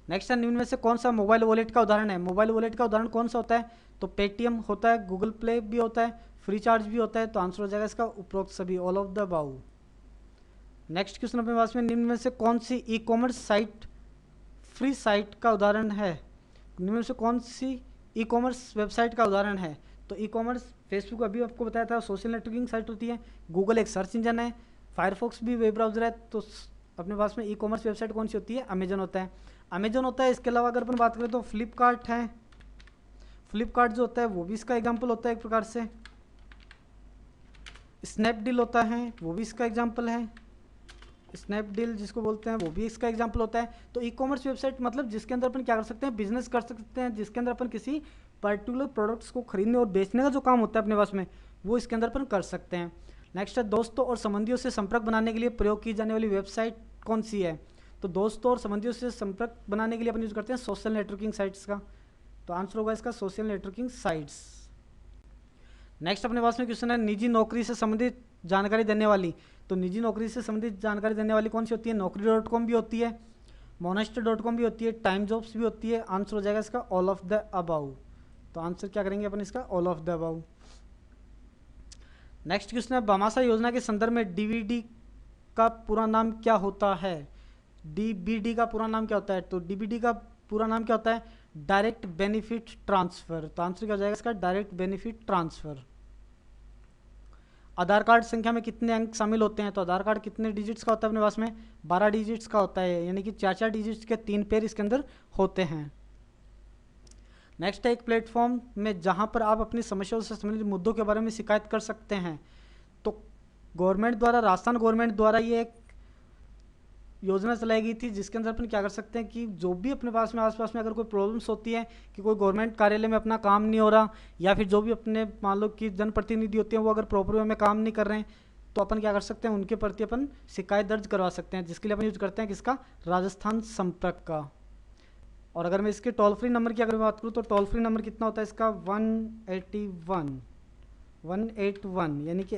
Speaker 1: नेक्स्ट है निम्न में से कौन सा मोबाइल वॉलेट का उदाहरण है? मोबाइल वॉलेट का उदाहरण कौन सा होता है? तो पेटीएम होता है, गूगल प्ले भी होता है, फ्री चार्ज भी होता है। तो आंसर हो जाएगा इसका उपरोक्त सभी, all of the above. Next question अपने पास में निम्न में से कौन सी e commerce site free site का उदाहरण है? निम्न में से कौन सी ई कॉमर्स वेबसाइट का उदाहरण है? तो ई कॉमर्स, फेसबुक अभी आपको बताया था सोशल नेटवर्किंग साइट होती है, गूगल एक सर्च इंजन है, फायरफॉक्स भी वेब ब्राउजर है। तो अपने पास में ई कॉमर्स वेबसाइट कौन सी होती है? अमेजन होता है। अमेजन होता है। इसके अलावा अगर अपन बात करें तो फ्लिपकार्ट है। फ्लिपकार्ट जो होता है वो भी इसका एग्जाम्पल होता है एक प्रकार से। स्नैपडील होता है, वो भी इसका एग्जाम्पल है। स्नैपडील जिसको बोलते हैं वो भी इसका एग्जाम्पल होता है। तो ई कॉमर्स वेबसाइट मतलब जिसके अंदर अपन क्या कर सकते हैं? बिजनेस कर सकते हैं, जिसके अंदर अपन किसी पर्टिकुलर प्रोडक्ट्स को खरीदने और बेचने का जो काम होता है अपने पास में, वो इसके अंदर अपन कर सकते हैं। नेक्स्ट है दोस्तों और संबंधियों से संपर्क बनाने के लिए प्रयोग की जाने वाली वेबसाइट कौन सी है? तो दोस्तों और संबंधियों से संपर्क बनाने के लिए अपन यूज करते हैं सोशल नेटवर्किंग साइट्स का। तो आंसर होगा इसका सोशल नेटवर्किंग साइट्स। नेक्स्ट अपने पास में क्वेश्चन है निजी नौकरी से संबंधित जानकारी देने वाली। तो निजी नौकरी से संबंधित जानकारी देने वाली कौन सी होती है? naukri.com भी होती है, monster.com भी होती है, टाइम जॉब्स भी होती है। आंसर हो जाएगा इसका ऑल ऑफ द अबाउ। तो आंसर क्या करेंगे अपन इसका? All of the above. Next question है भामाशाह योजना के संदर्भ में डीबीडी का पूरा नाम क्या होता है? डीबीडी का पूरा नाम क्या होता है? तो डीबीडी का पूरा नाम क्या होता है? Direct benefit transfer. तो आंसर क्या हो जाएगा इसका? Direct benefit transfer. Aadhaar card संख्या में कितने अंक शामिल होते हैं? तो आधार कार्ड कितने डिजिट्स का होता है अपने पास में? 12 डिजिट्स का होता है, यानी कि 4 डिजिट्स के 3 पेयर इसके अंदर होते हैं। नेक्स्ट है एक प्लेटफॉर्म में जहां पर आप अपनी समस्याओं से संबंधित मुद्दों के बारे में शिकायत कर सकते हैं। तो गवर्नमेंट द्वारा, राजस्थान गवर्नमेंट द्वारा ये एक योजना चलाई गई थी जिसके अंदर अपन क्या कर सकते हैं कि जो भी अपने पास में आसपास में अगर कोई प्रॉब्लम्स होती है कि कोई गवर्नमेंट कार्यालय में अपना काम नहीं हो रहा, या फिर जो भी अपने मान लो कि जनप्रतिनिधि होते हैं वो अगर प्रॉपर वे में काम नहीं कर रहे हैं, तो अपन क्या कर सकते हैं? उनके प्रति अपन शिकायत दर्ज करवा सकते हैं, जिसके लिए अपन यूज करते हैं किसका? राजस्थान संपर्क का। और अगर मैं इसके टोल फ्री नंबर की अगर बात करूँ तो टोल फ्री नंबर कितना होता है इसका? 181 यानी कि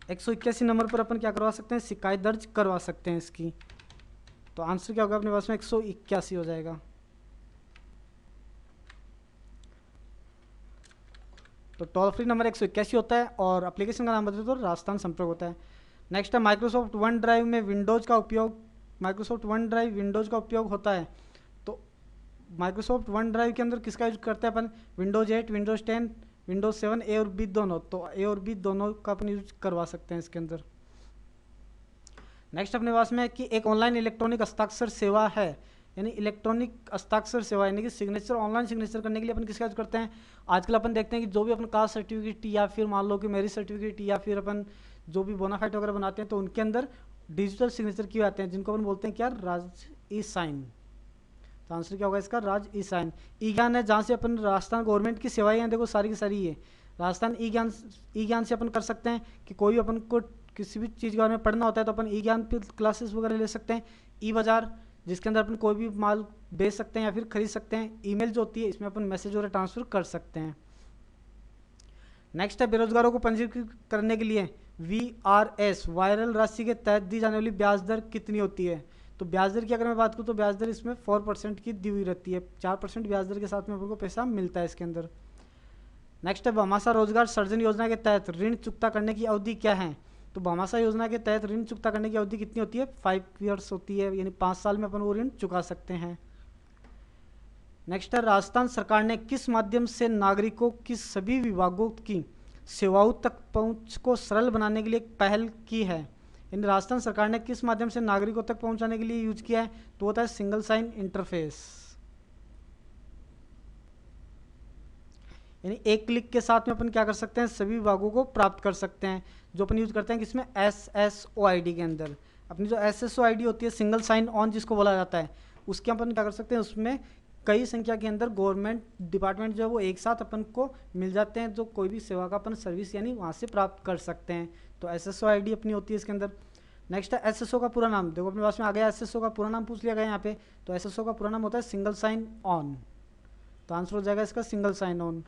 Speaker 1: 181 नंबर पर अपन क्या करवा सकते हैं? शिकायत दर्ज करवा सकते हैं इसकी। तो आंसर क्या होगा अपने पास में? 181 हो जाएगा। तो टोल फ्री नंबर 181 होता है और एप्लीकेशन का नाम बताते तो राजस्थान संपर्क होता है। नेक्स्ट है माइक्रोसॉफ्ट वन ड्राइव में विंडोज का उपयोग, माइक्रोसॉफ्ट वन ड्राइव विंडोज का उपयोग होता है। तो माइक्रोसॉफ्ट वन ड्राइव के अंदर किसका यूज करते हैं अपन? विंडोज 8, विंडोज 10, विंडोज 7, ए और बी दोनों। तो ए और बी दोनों का अपन यूज करवा सकते हैं इसके अंदर। नेक्स्ट अपने पास में कि एक ऑनलाइन इलेक्ट्रॉनिक हस्ताक्षर सेवा है, यानी इलेक्ट्रॉनिक हस्ताक्षर सेवा यानी कि सिग्नेचर, ऑनलाइन सिग्नेचर करने के लिए अपन किसका यूज करते हैं? आजकल अपन देखते हैं कि जो भी अपन कास्ट सर्टिफिकेट या फिर मान लो कि मैरिज सर्टिफिकेट या फिर अपन जो भी बोनाफाइड वगैरह बनाते हैं तो उनके अंदर डिजिटल सिग्नेचर किए जाते हैं, जिनको अपन बोलते हैं क्या? राज ई साइन। तो आंसर क्या होगा इसका? राज ई साइन। ई ज्ञान है जहाँ से अपन राजस्थान गवर्नमेंट की सेवाएं हैं, देखो सारी की सारी ये राजस्थान ई ज्ञान से अपन कर सकते हैं कि कोई भी अपन को किसी भी चीज़ के बारे में पढ़ना होता है तो अपन ई ज्ञान पे क्लासेस वगैरह ले सकते हैं। ई बाजार जिसके अंदर अपन कोई भी माल बेच सकते हैं या फिर खरीद सकते हैं। ईमेल जो होती है इसमें अपन मैसेज वगैरह ट्रांसफर कर सकते हैं। नेक्स्ट है बेरोजगारों को पंजीकृत करने के लिए VRS वायरल राशि के तहत दी जाने वाली ब्याज दर कितनी होती है? तो ब्याज दर की अगर मैं बात करूँ तो ब्याज दर इसमें 4% की दी हुई रहती है, 4% ब्याज दर के साथ में अपन को पैसा मिलता है इसके अंदर। नेक्स्ट है भामाशाह रोजगार सृजन योजना के तहत ऋण चुकता करने की अवधि क्या है? तो भामाशाह योजना के तहत ऋण चुकता करने की अवधि कितनी होती है? 5 ईयर्स होती है, यानी 5 साल में अपन वो ऋण चुका सकते हैं। नेक्स्ट है राजस्थान सरकार ने किस माध्यम से नागरिकों की सभी विभागों की सेवाओं तक पहुंच को सरल बनाने के लिए एक पहल की है? यानी राजस्थान सरकार ने किस माध्यम से नागरिकों तक पहुंचाने के लिए यूज किया है? तो होता है सिंगल साइन इंटरफेस, यानी एक क्लिक के साथ में अपन क्या कर सकते हैं? सभी विभागों को प्राप्त कर सकते हैं, जो अपन यूज करते हैं किसमें? SSOID के अंदर। अपनी जो SSOID होती है सिंगल साइन ऑन जिसको बोला जाता है, उसके अपन क्या कर सकते हैं? उसमें कई संख्या के अंदर गवर्नमेंट डिपार्टमेंट जो है वो एक साथ अपन को मिल जाते हैं, जो कोई भी सेवा का अपन सर्विस यानी वहाँ से प्राप्त कर सकते हैं। तो SSOID अपनी होती है इसके अंदर। नेक्स्ट है SSO का पूरा नाम, देखो अपने पास में आ गया SSO का पूरा नाम पूछ लिया गया यहाँ पे। तो SSO का पूरा नाम होता है सिंगल साइन ऑन। तो आंसर हो जाएगा इसका सिंगल साइन ऑन।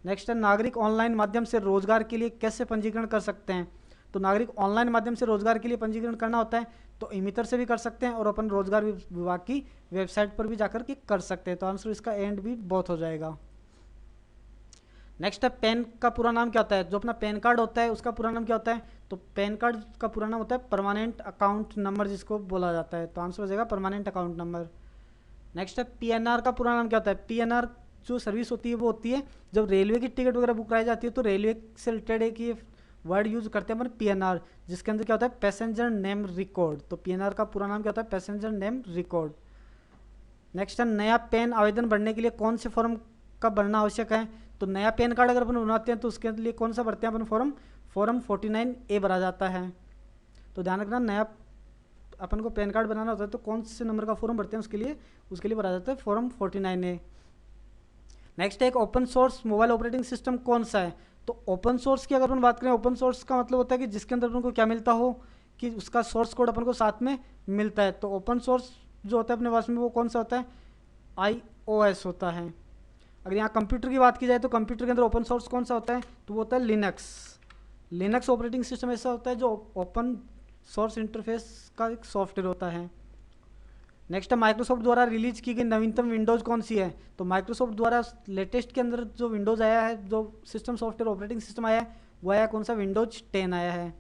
Speaker 1: नेक्स्ट है नागरिक ऑनलाइन माध्यम से रोजगार के लिए कैसे पंजीकरण कर सकते हैं? तो नागरिक ऑनलाइन माध्यम से रोजगार के लिए पंजीकरण करना होता है तो इमितर से भी कर सकते हैं और अपन रोजगार विभाग की वेबसाइट पर भी जाकर के कर सकते हैं। तो आंसर इसका एंड भी बहुत हो जाएगा। नेक्स्ट है पैन का पूरा नाम क्या होता है? जो अपना पैन कार्ड होता है उसका पूरा नाम क्या होता है? तो पैन कार्ड का पूरा नाम होता है परमानेंट अकाउंट नंबर जिसको बोला जाता है। तो आंसर हो जाएगा परमानेंट अकाउंट नंबर। नेक्स्ट है PNR का पूरा नाम क्या होता है? PNR जो सर्विस होती है वो होती है जब रेलवे की टिकट वगैरह बुक कराई जाती है तो रेलवे से रिलेटेड एक ये वर्ड यूज करते हैं अपन पीएनआर, जिसके अंदर क्या होता है पैसेंजर नेम रिकॉर्ड। तो पीएनआर का पूरा नाम क्या होता है पैसेंजर नेम रिकॉर्ड। नेक्स्ट है नया पैन आवेदन भरने के लिए कौन से फॉर्म का भरना आवश्यक है। तो नया पैन कार्ड अगर अपन बनाते हैं तो उसके लिए कौन सा भरते हैं अपन फॉर्म 49A भरा जाता है। तो ध्यान रखना नया अपन को पैन कार्ड बनाना होता है तो कौन से नंबर का फॉर्म भरते हैं उसके लिए भरा जाता है फॉर्म 49A। नेक्स्ट है एक open source mobile operating system कौन सा है। तो ओपन सोर्स की अगर अपन बात करें, ओपन सोर्स का मतलब होता है कि जिसके अंदर अपन को क्या मिलता हो कि उसका सोर्स कोड अपन को साथ में मिलता है। तो ओपन सोर्स जो होता है अपने पास में वो कौन सा होता है iOS होता है। अगर यहाँ कंप्यूटर की बात की जाए तो कंप्यूटर के अंदर ओपन सोर्स कौन सा होता है तो वो होता है लिनक्स ऑपरेटिंग सिस्टम ऐसा होता है जो ओपन सोर्स इंटरफेस का एक सॉफ्टवेयर होता है। नेक्स्ट है माइक्रोसॉफ्ट द्वारा रिलीज की गई नवीनतम विंडोज़ कौन सी है। तो माइक्रोसॉफ्ट द्वारा लेटेस्ट के अंदर जो विंडोज़ आया है, जो सिस्टम सॉफ्टवेयर ऑपरेटिंग सिस्टम आया है वो आया कौन सा विंडोज 10 आया है।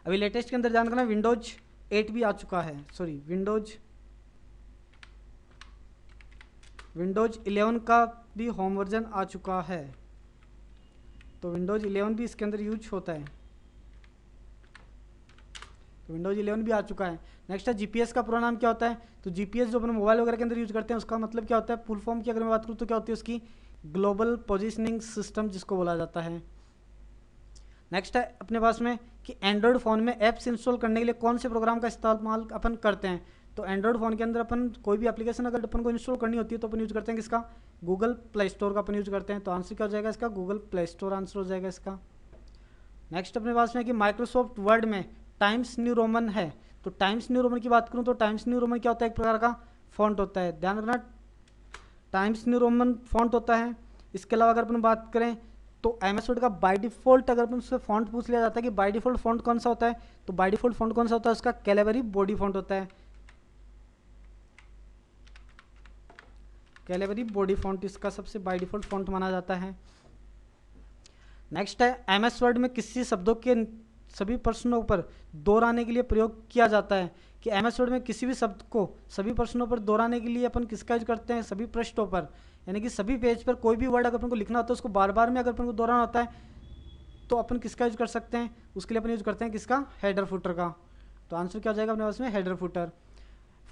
Speaker 1: अभी लेटेस्ट के अंदर ध्यान रखना विंडोज 8 भी आ चुका है, सॉरी विंडोज 11 का भी होम वर्जन आ चुका है। तो विंडोज 11 भी इसके अंदर यूज होता है, तो विंडोज 11 भी आ चुका है। नेक्स्ट है जीपीएस का पूरा नाम क्या होता है। तो जीपीएस जो अपन मोबाइल वगैरह के अंदर यूज करते हैं उसका मतलब क्या होता है, फुल फॉर्म की अगर मैं बात करूँ तो क्या होती है उसकी ग्लोबल पोजिशनिंग सिस्टम जिसको बोला जाता है। नेक्स्ट है अपने पास में कि एंड्रॉयड फ़ोन में ऐप्स इंस्टॉल करने के लिए कौन से प्रोग्राम का इस्तेमाल अपन करते हैं। तो एंड्रॉयड फ़ोन के अंदर अपन कोई भी एप्लीकेशन अगर अपन को इंस्टॉल करनी होती है तो अपन यूज करते हैं किसका, गूगल प्ले स्टोर का अपन यूज करते हैं। तो आंसर क्या हो जाएगा इसका, गूगल प्ले स्टोर आंसर हो जाएगा इसका। नेक्स्ट अपने पास में कि माइक्रोसॉफ्ट वर्ड में टाइम्स न्यू रोमन है। तो टाइम्स न्यू रोमन की बात करूं तो टाइम्स न्यू रोमन क्या होता है, एक प्रकार का फॉन्ट होता है। ध्यान रखना टाइम्स न्यू रोमन फॉन्ट होता है। इसके अलावा अगर अपन बात करें तो एमएस वर्ड का बाय डिफॉल्ट अगर अपन उससे फॉन्ट पूछ लिया जाता है कि बाय डिफॉल्ट फॉन्ट कौन सा होता है, तो बाय डिफॉल्ट फॉन्ट कौन सा होता है उसका कैलेबरी बॉडी फॉन्ट होता है। कैलेबरी बॉडी फॉन्ट इसका सबसे बाय डिफॉल्ट फॉन्ट माना जाता है। नेक्स्ट है एमएस वर्ड में किसी शब्दों के सभी प्रश्नों पर दोहराने के लिए प्रयोग किया जाता है। कि एमएस वर्ड में किसी भी शब्द को सभी प्रश्नों पर दोहराने के लिए अपन किसका यूज करते हैं, सभी पृष्ठों पर, यानी कि सभी पेज पर कोई भी वर्ड अगर अपन को लिखना होता है उसको बार बार में अगर अपन को दोहराना होता है तो अपन किसका यूज कर सकते हैं, उसके लिए अपन यूज करते हैं किसका, हेडर फुटर का। तो आंसर क्या हो जाएगा अपने पास में, हेडर फुटर।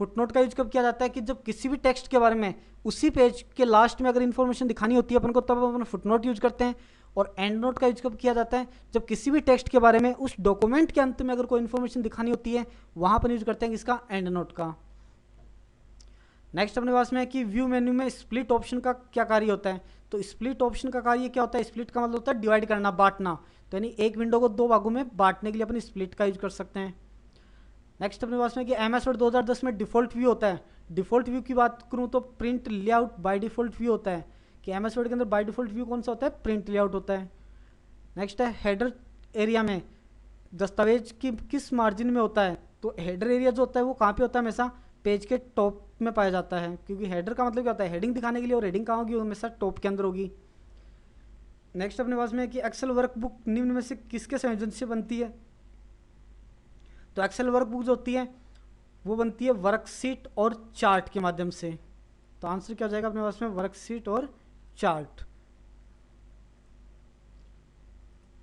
Speaker 1: फुटनोट का यूज कब किया जाता है कि जब किसी भी टेक्स्ट के बारे में उसी पेज के लास्ट में अगर इन्फॉर्मेशन दिखानी होती है अपन को तब अपन फुटनोट यूज करते हैं। और एंड नोट का यूज कब किया जाता है, जब किसी भी टेक्स्ट के बारे में उस डॉक्यूमेंट के अंत में अगर कोई इन्फॉर्मेशन दिखानी होती है वहां पर यूज करते हैं इसका, एंड नोट का। नेक्स्ट अपने पास में है कि व्यू मेन्यू में स्प्लिट ऑप्शन का क्या कार्य होता है। तो स्प्लिट ऑप्शन का कार्य क्या होता है, स्प्लिट का मतलब होता है डिवाइड करना, बांटना। तो यानी एक विंडो को दो भागों में बांटने के लिए अपन स्प्लिट का यूज कर सकते हैं। नेक्स्ट अपने पास में कि एमएस वर्ड 2010 में डिफॉल्ट व्यू होता है। डिफॉल्ट व्यू की बात करूं तो print layout by default view होता है। कि एमएस वर्ड के अंदर बाय डिफॉल्ट व्यू कौन सा होता है, प्रिंट लेआउट होता है। नेक्स्ट है हेडर एरिया में दस्तावेज की किस मार्जिन में होता है। तो हेडर एरिया जो होता है वो कहाँ पे होता है, हमेशा पेज के टॉप में पाया जाता है। क्योंकि हेडर का मतलब क्या होता है, हेडिंग दिखाने के लिए, और हेडिंग कहाँ होगी, हमेशा टॉप के अंदर होगी। नेक्स्ट अपने पास में है कि एक्सेल वर्कबुक निम्न में से किसके संयोजन से बनती है। तो एक्सेल वर्कबुक जो होती है वो बनती है वर्कशीट और चार्ट के माध्यम से। तो आंसर क्या हो जाएगा अपने पास में, वर्कशीट और चार्ट।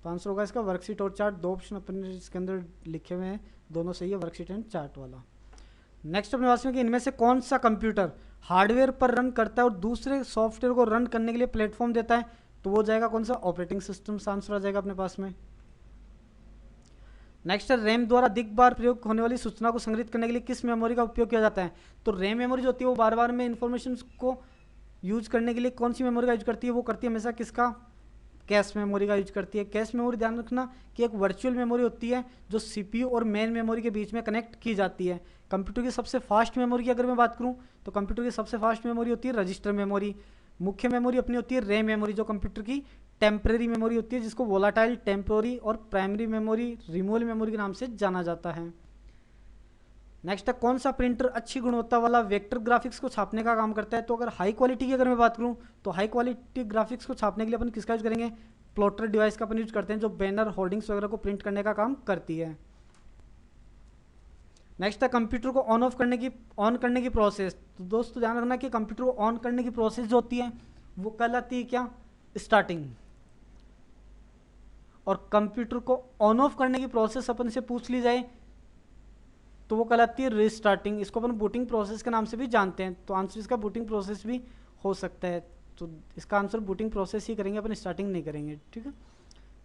Speaker 1: तो आंसर होगा इसका वर्कशीट और चार्ट। दो ऑप्शन अपने इसके अंदर लिखे हुए हैं, दोनों सही है, वर्कशीट एंड चार्ट वाला। नेक्स्ट अपने पास में कि इनमें से कौन सा कंप्यूटर हार्डवेयर पर रन करता है और दूसरे सॉफ्टवेयर को रन करने के लिए प्लेटफॉर्म देता है। तो वो जाएगा कौन सा, ऑपरेटिंग सिस्टम। आंसर आ जाएगा अपने पास में। नेक्स्ट है रैम द्वारा अधिक बार प्रयोग होने वाली सूचना को संग्रहित करने के लिए किस मेमोरी का उपयोग किया जाता है। तो रैम मेमोरी जो होती है वो बार बार में इंफॉर्मेशन को यूज करने के लिए कौन सी मेमोरी का यूज करती है, वो करती है हमेशा किसका, कैश मेमोरी का यूज करती है। कैश मेमोरी ध्यान रखना कि एक वर्चुअल मेमोरी होती है जो सीपीयू और मेन मेमोरी के बीच में कनेक्ट की जाती है। कंप्यूटर की सबसे फास्ट मेमोरी की अगर मैं बात करूं तो कंप्यूटर की सबसे फास्ट मेमोरी होती है रजिस्टर मेमोरी। मुख्य मेमोरी अपनी होती है रैम मेमोरी, जो कंप्यूटर की टेम्परेरी मेमोरी होती है, जिसको वोलाटाइल टेम्पोरी और प्राइमरी मेमोरी, रिमूवल मेमोरी के नाम से जाना जाता है। नेक्स्ट है कौन सा प्रिंटर अच्छी गुणवत्ता वाला वेक्टर ग्राफिक्स को छापने का काम करता है। तो अगर हाई क्वालिटी की अगर मैं बात करूं तो हाई क्वालिटी ग्राफिक्स को छापने के लिए अपन किसका यूज करेंगे, प्लॉटर डिवाइस का अपन यूज करते हैं, जो बैनर होर्डिंग्स वगैरह को प्रिंट करने का काम करती है। नेक्स्ट है कंप्यूटर को ऑन करने की प्रोसेस। तो दोस्तों ध्यान रखना कि कंप्यूटर को ऑन करने की प्रोसेस जो होती है वो कहलाती है क्या, स्टार्टिंग। और कंप्यूटर को ऑन ऑफ करने की प्रोसेस अपन से पूछ ली जाए तो वो कहलाती है रीस्टार्टिंग। इसको अपन बूटिंग प्रोसेस के नाम से भी जानते हैं, तो आंसर इसका बूटिंग प्रोसेस भी हो सकता है। तो इसका आंसर बूटिंग प्रोसेस ही करेंगे अपन, स्टार्टिंग नहीं करेंगे, ठीक है,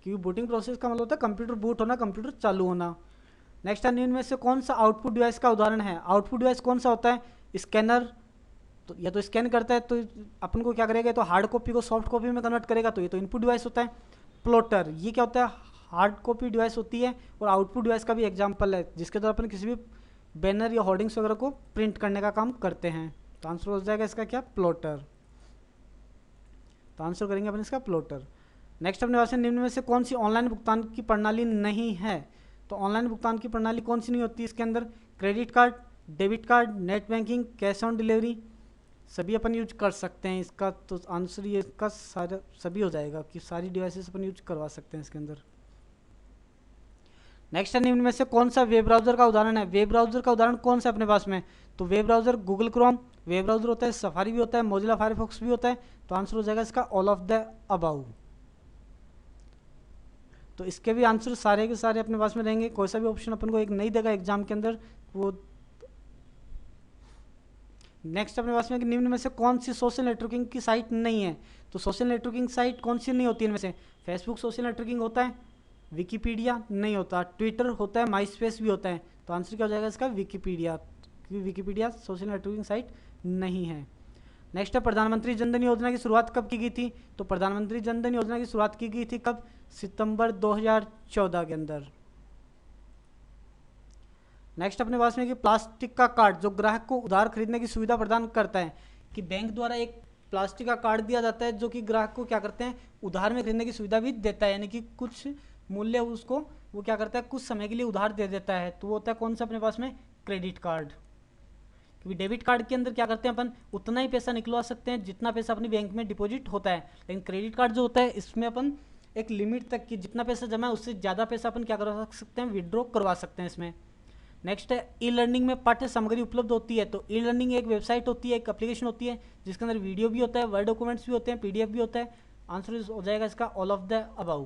Speaker 1: क्योंकि बूटिंग प्रोसेस का मतलब होता है कंप्यूटर बूट होना, कंप्यूटर चालू होना। नेक्स्ट है निम्न में से कौन सा आउटपुट डिवाइस का उदाहरण है। आउटपुट डिवाइस कौन सा होता है, स्कैनर। तो या तो स्कैन करता है तो अपन को क्या करेगा, तो हार्ड कॉपी को सॉफ्ट कॉपी में कन्वर्ट करेगा, तो ये तो इनपुट डिवाइस होता है। प्लॉटर, ये क्या होता है, हार्ड कॉपी डिवाइस होती है और आउटपुट डिवाइस का भी एग्जाम्पल है, जिसके द्वारा अपन किसी भी बैनर या होर्डिंग्स वगैरह को प्रिंट करने का काम करते हैं। तो आंसर हो जाएगा इसका क्या, प्लॉटर। तो आंसर करेंगे अपन इसका प्लॉटर। नेक्स्ट अपने पास निम्न में से कौन सी ऑनलाइन भुगतान की प्रणाली नहीं है। तो ऑनलाइन भुगतान की प्रणाली कौन सी नहीं होती इसके अंदर, credit card, debit card, net banking, cash on delivery, सभी अपन यूज कर सकते हैं इसका। तो आंसर ये इसका सारा सभी हो जाएगा कि सारी डिवाइसेस अपन यूज करवा सकते हैं इसके अंदर। नेक्स्ट है निम्न में से कौन सा वेब ब्राउजर का उदाहरण है। वेब ब्राउजर का उदाहरण कौन सा अपने पास में, तो web browser Google Chrome web browser होता है, सफारी भी होता है, मोजिला फायरफॉक्स भी होता है। तो आंसर हो जाएगा इसका ऑल ऑफ द अबाउ। तो इसके भी आंसर सारे के सारे अपने पास में रहेंगे, कोई सा भी ऑप्शन अपन को एक नहीं देगा एग्जाम के अंदर वो। नेक्स्ट अपने पास में कि निम्न में से कौन सी सोशल नेटवर्किंग की साइट नहीं है। तो सोशल नेटवर्किंग साइट कौन सी नहीं होती इनमें से, फेसबुक सोशल नेटवर्किंग होता है, विकीपीडिया नहीं होता, ट्विटर होता है, माईस्पेस भी होता है। तो आंसर क्या हो जाएगा इसका, विकीपीडिया, क्योंकि विकीपीडिया सोशल नेटवर्किंग साइट नहीं है। नेक्स्ट है प्रधानमंत्री जनधन योजना की शुरुआत कब की गई थी। तो प्रधानमंत्री जनधन योजना की शुरुआत की गई थी कब, सितंबर 2014 के अंदर। नेक्स्ट अपने पास में कि प्लास्टिक का कार्ड जो ग्राहक को उधार खरीदने की सुविधा प्रदान करता है, कि बैंक द्वारा एक प्लास्टिक का कार्ड दिया जाता है जो कि ग्राहक को क्या करते हैं, उधार में खरीदने की सुविधा भी देता है, यानी कि कुछ मूल्य उसको वो क्या करता है, कुछ समय के लिए उधार दे देता है। तो वो होता है कौन सा अपने पास में, क्रेडिट कार्ड। क्योंकि डेबिट कार्ड के अंदर क्या करते हैं अपन, उतना ही पैसा निकलवा सकते हैं जितना पैसा अपनी बैंक में डिपॉजिट होता है, लेकिन क्रेडिट कार्ड जो होता है इसमें अपन एक लिमिट तक की जितना पैसा जमा है उससे ज़्यादा पैसा अपन क्या करवा सकते हैं, विड्रॉ करवा सकते हैं इसमें। नेक्स्ट है ई लर्निंग में पाठ्य सामग्री उपलब्ध होती है। तो ई लर्निंग एक वेबसाइट होती है, एक एप्लीकेशन होती है जिसके अंदर वीडियो भी होता है, वर्ड डॉक्यूमेंट्स भी होते हैं, पीडीएफ भी होता है। आंसर हो जाएगा इसका all of the above.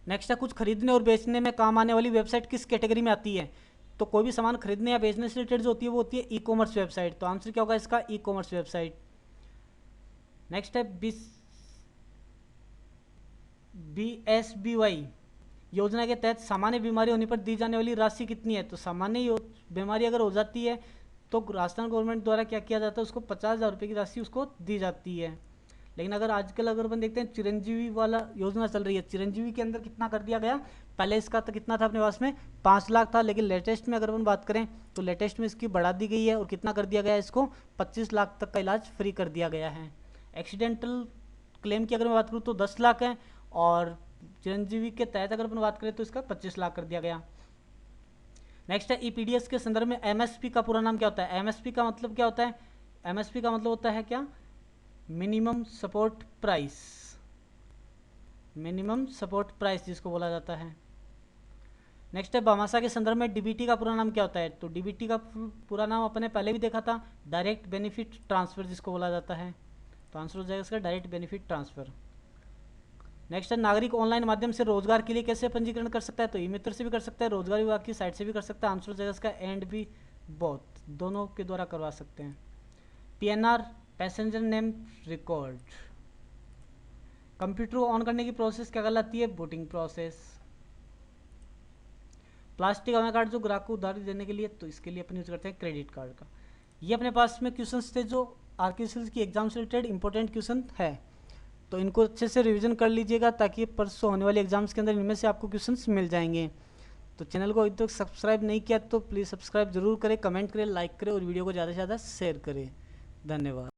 Speaker 1: Next है कुछ खरीदने और बेचने में काम आने वाली वेबसाइट किस कैटेगरी में आती है। तो कोई भी सामान खरीदने या बेचने से रिलेटेड जो होती है वो होती है ई कॉमर्स वेबसाइट। तो आंसर क्या होगा इसका, ई कॉमर्स वेबसाइट। नेक्स्ट है BSBY योजना के तहत सामान्य बीमारी होने पर दी जाने वाली राशि कितनी है। तो सामान्य बीमारी अगर हो जाती है तो राजस्थान गवर्नमेंट द्वारा क्या किया जाता है, उसको 50,000 रुपये की राशि उसको दी जाती है। लेकिन अगर आजकल अगर अपन देखते हैं चिरंजीवी वाला योजना चल रही है, चिरंजीवी के अंदर कितना कर दिया गया, पहले इसका तो कितना था अपने पास में 5 लाख था, लेकिन लेटेस्ट में अगर अपन बात करें तो लेटेस्ट में इसकी बढ़ा दी गई है और कितना कर दिया गया है, इसको 25 लाख तक का इलाज फ्री कर दिया गया है। एक्सीडेंटल क्लेम की अगर मैं बात करूँ तो 10 लाख है, और चिरंजीवी के तहत अगर अपन बात करें तो इसका 25 लाख कर दिया गया। नेक्स्ट है ईपीडीएस के संदर्भ में एमएसपी का पूरा नाम क्या होता है। एमएसपी का मतलब क्या होता है, एमएसपी का मतलब होता है क्या, minimum support price, minimum support price जिसको बोला जाता है। नेक्स्ट है भामाशाह के संदर्भ में डीबीटी का पूरा नाम क्या होता है। तो डीबीटी का पूरा नाम अपने पहले भी देखा था, डायरेक्ट बेनिफिट ट्रांसफर जिसको बोला जाता है। तो आंसर हो जाएगा इसका डायरेक्ट बेनिफिट ट्रांसफर। नेक्स्ट है नागरिक ऑनलाइन माध्यम से रोजगार के लिए कैसे पंजीकरण कर सकता है। तो ई मित्र से भी कर सकता है, रोजगार विभाग की साइट से भी कर सकता है। आंसर हो जाएगा इसका एंड बी बोथ, दोनों के द्वारा करवा सकते हैं। PNR passenger name record, computer को ऑन करने की प्रोसेस क्या कहलाती है, बूटिंग प्रोसेस। प्लास्टिक अवय कार्ड जो ग्राहक को उधार देने के लिए, तो इसके लिए अपन यूज करते हैं क्रेडिट कार्ड का। ये अपने पास में क्वेश्चंस थे जो आरकेएसएल की एग्जाम से रिलेटेड इंपॉर्टेंट क्वेश्चन है, तो इनको अच्छे से रिवीजन कर लीजिएगा ताकि परसों होने वाले एग्जाम्स के अंदर इनमें से आपको क्वेश्चंस मिल जाएंगे। तो चैनल को अभी तक सब्सक्राइब नहीं किया तो प्लीज़ सब्सक्राइब जरूर करें, कमेंट करें, लाइक करें और वीडियो को ज़्यादा से ज़्यादा शेयर करें। धन्यवाद।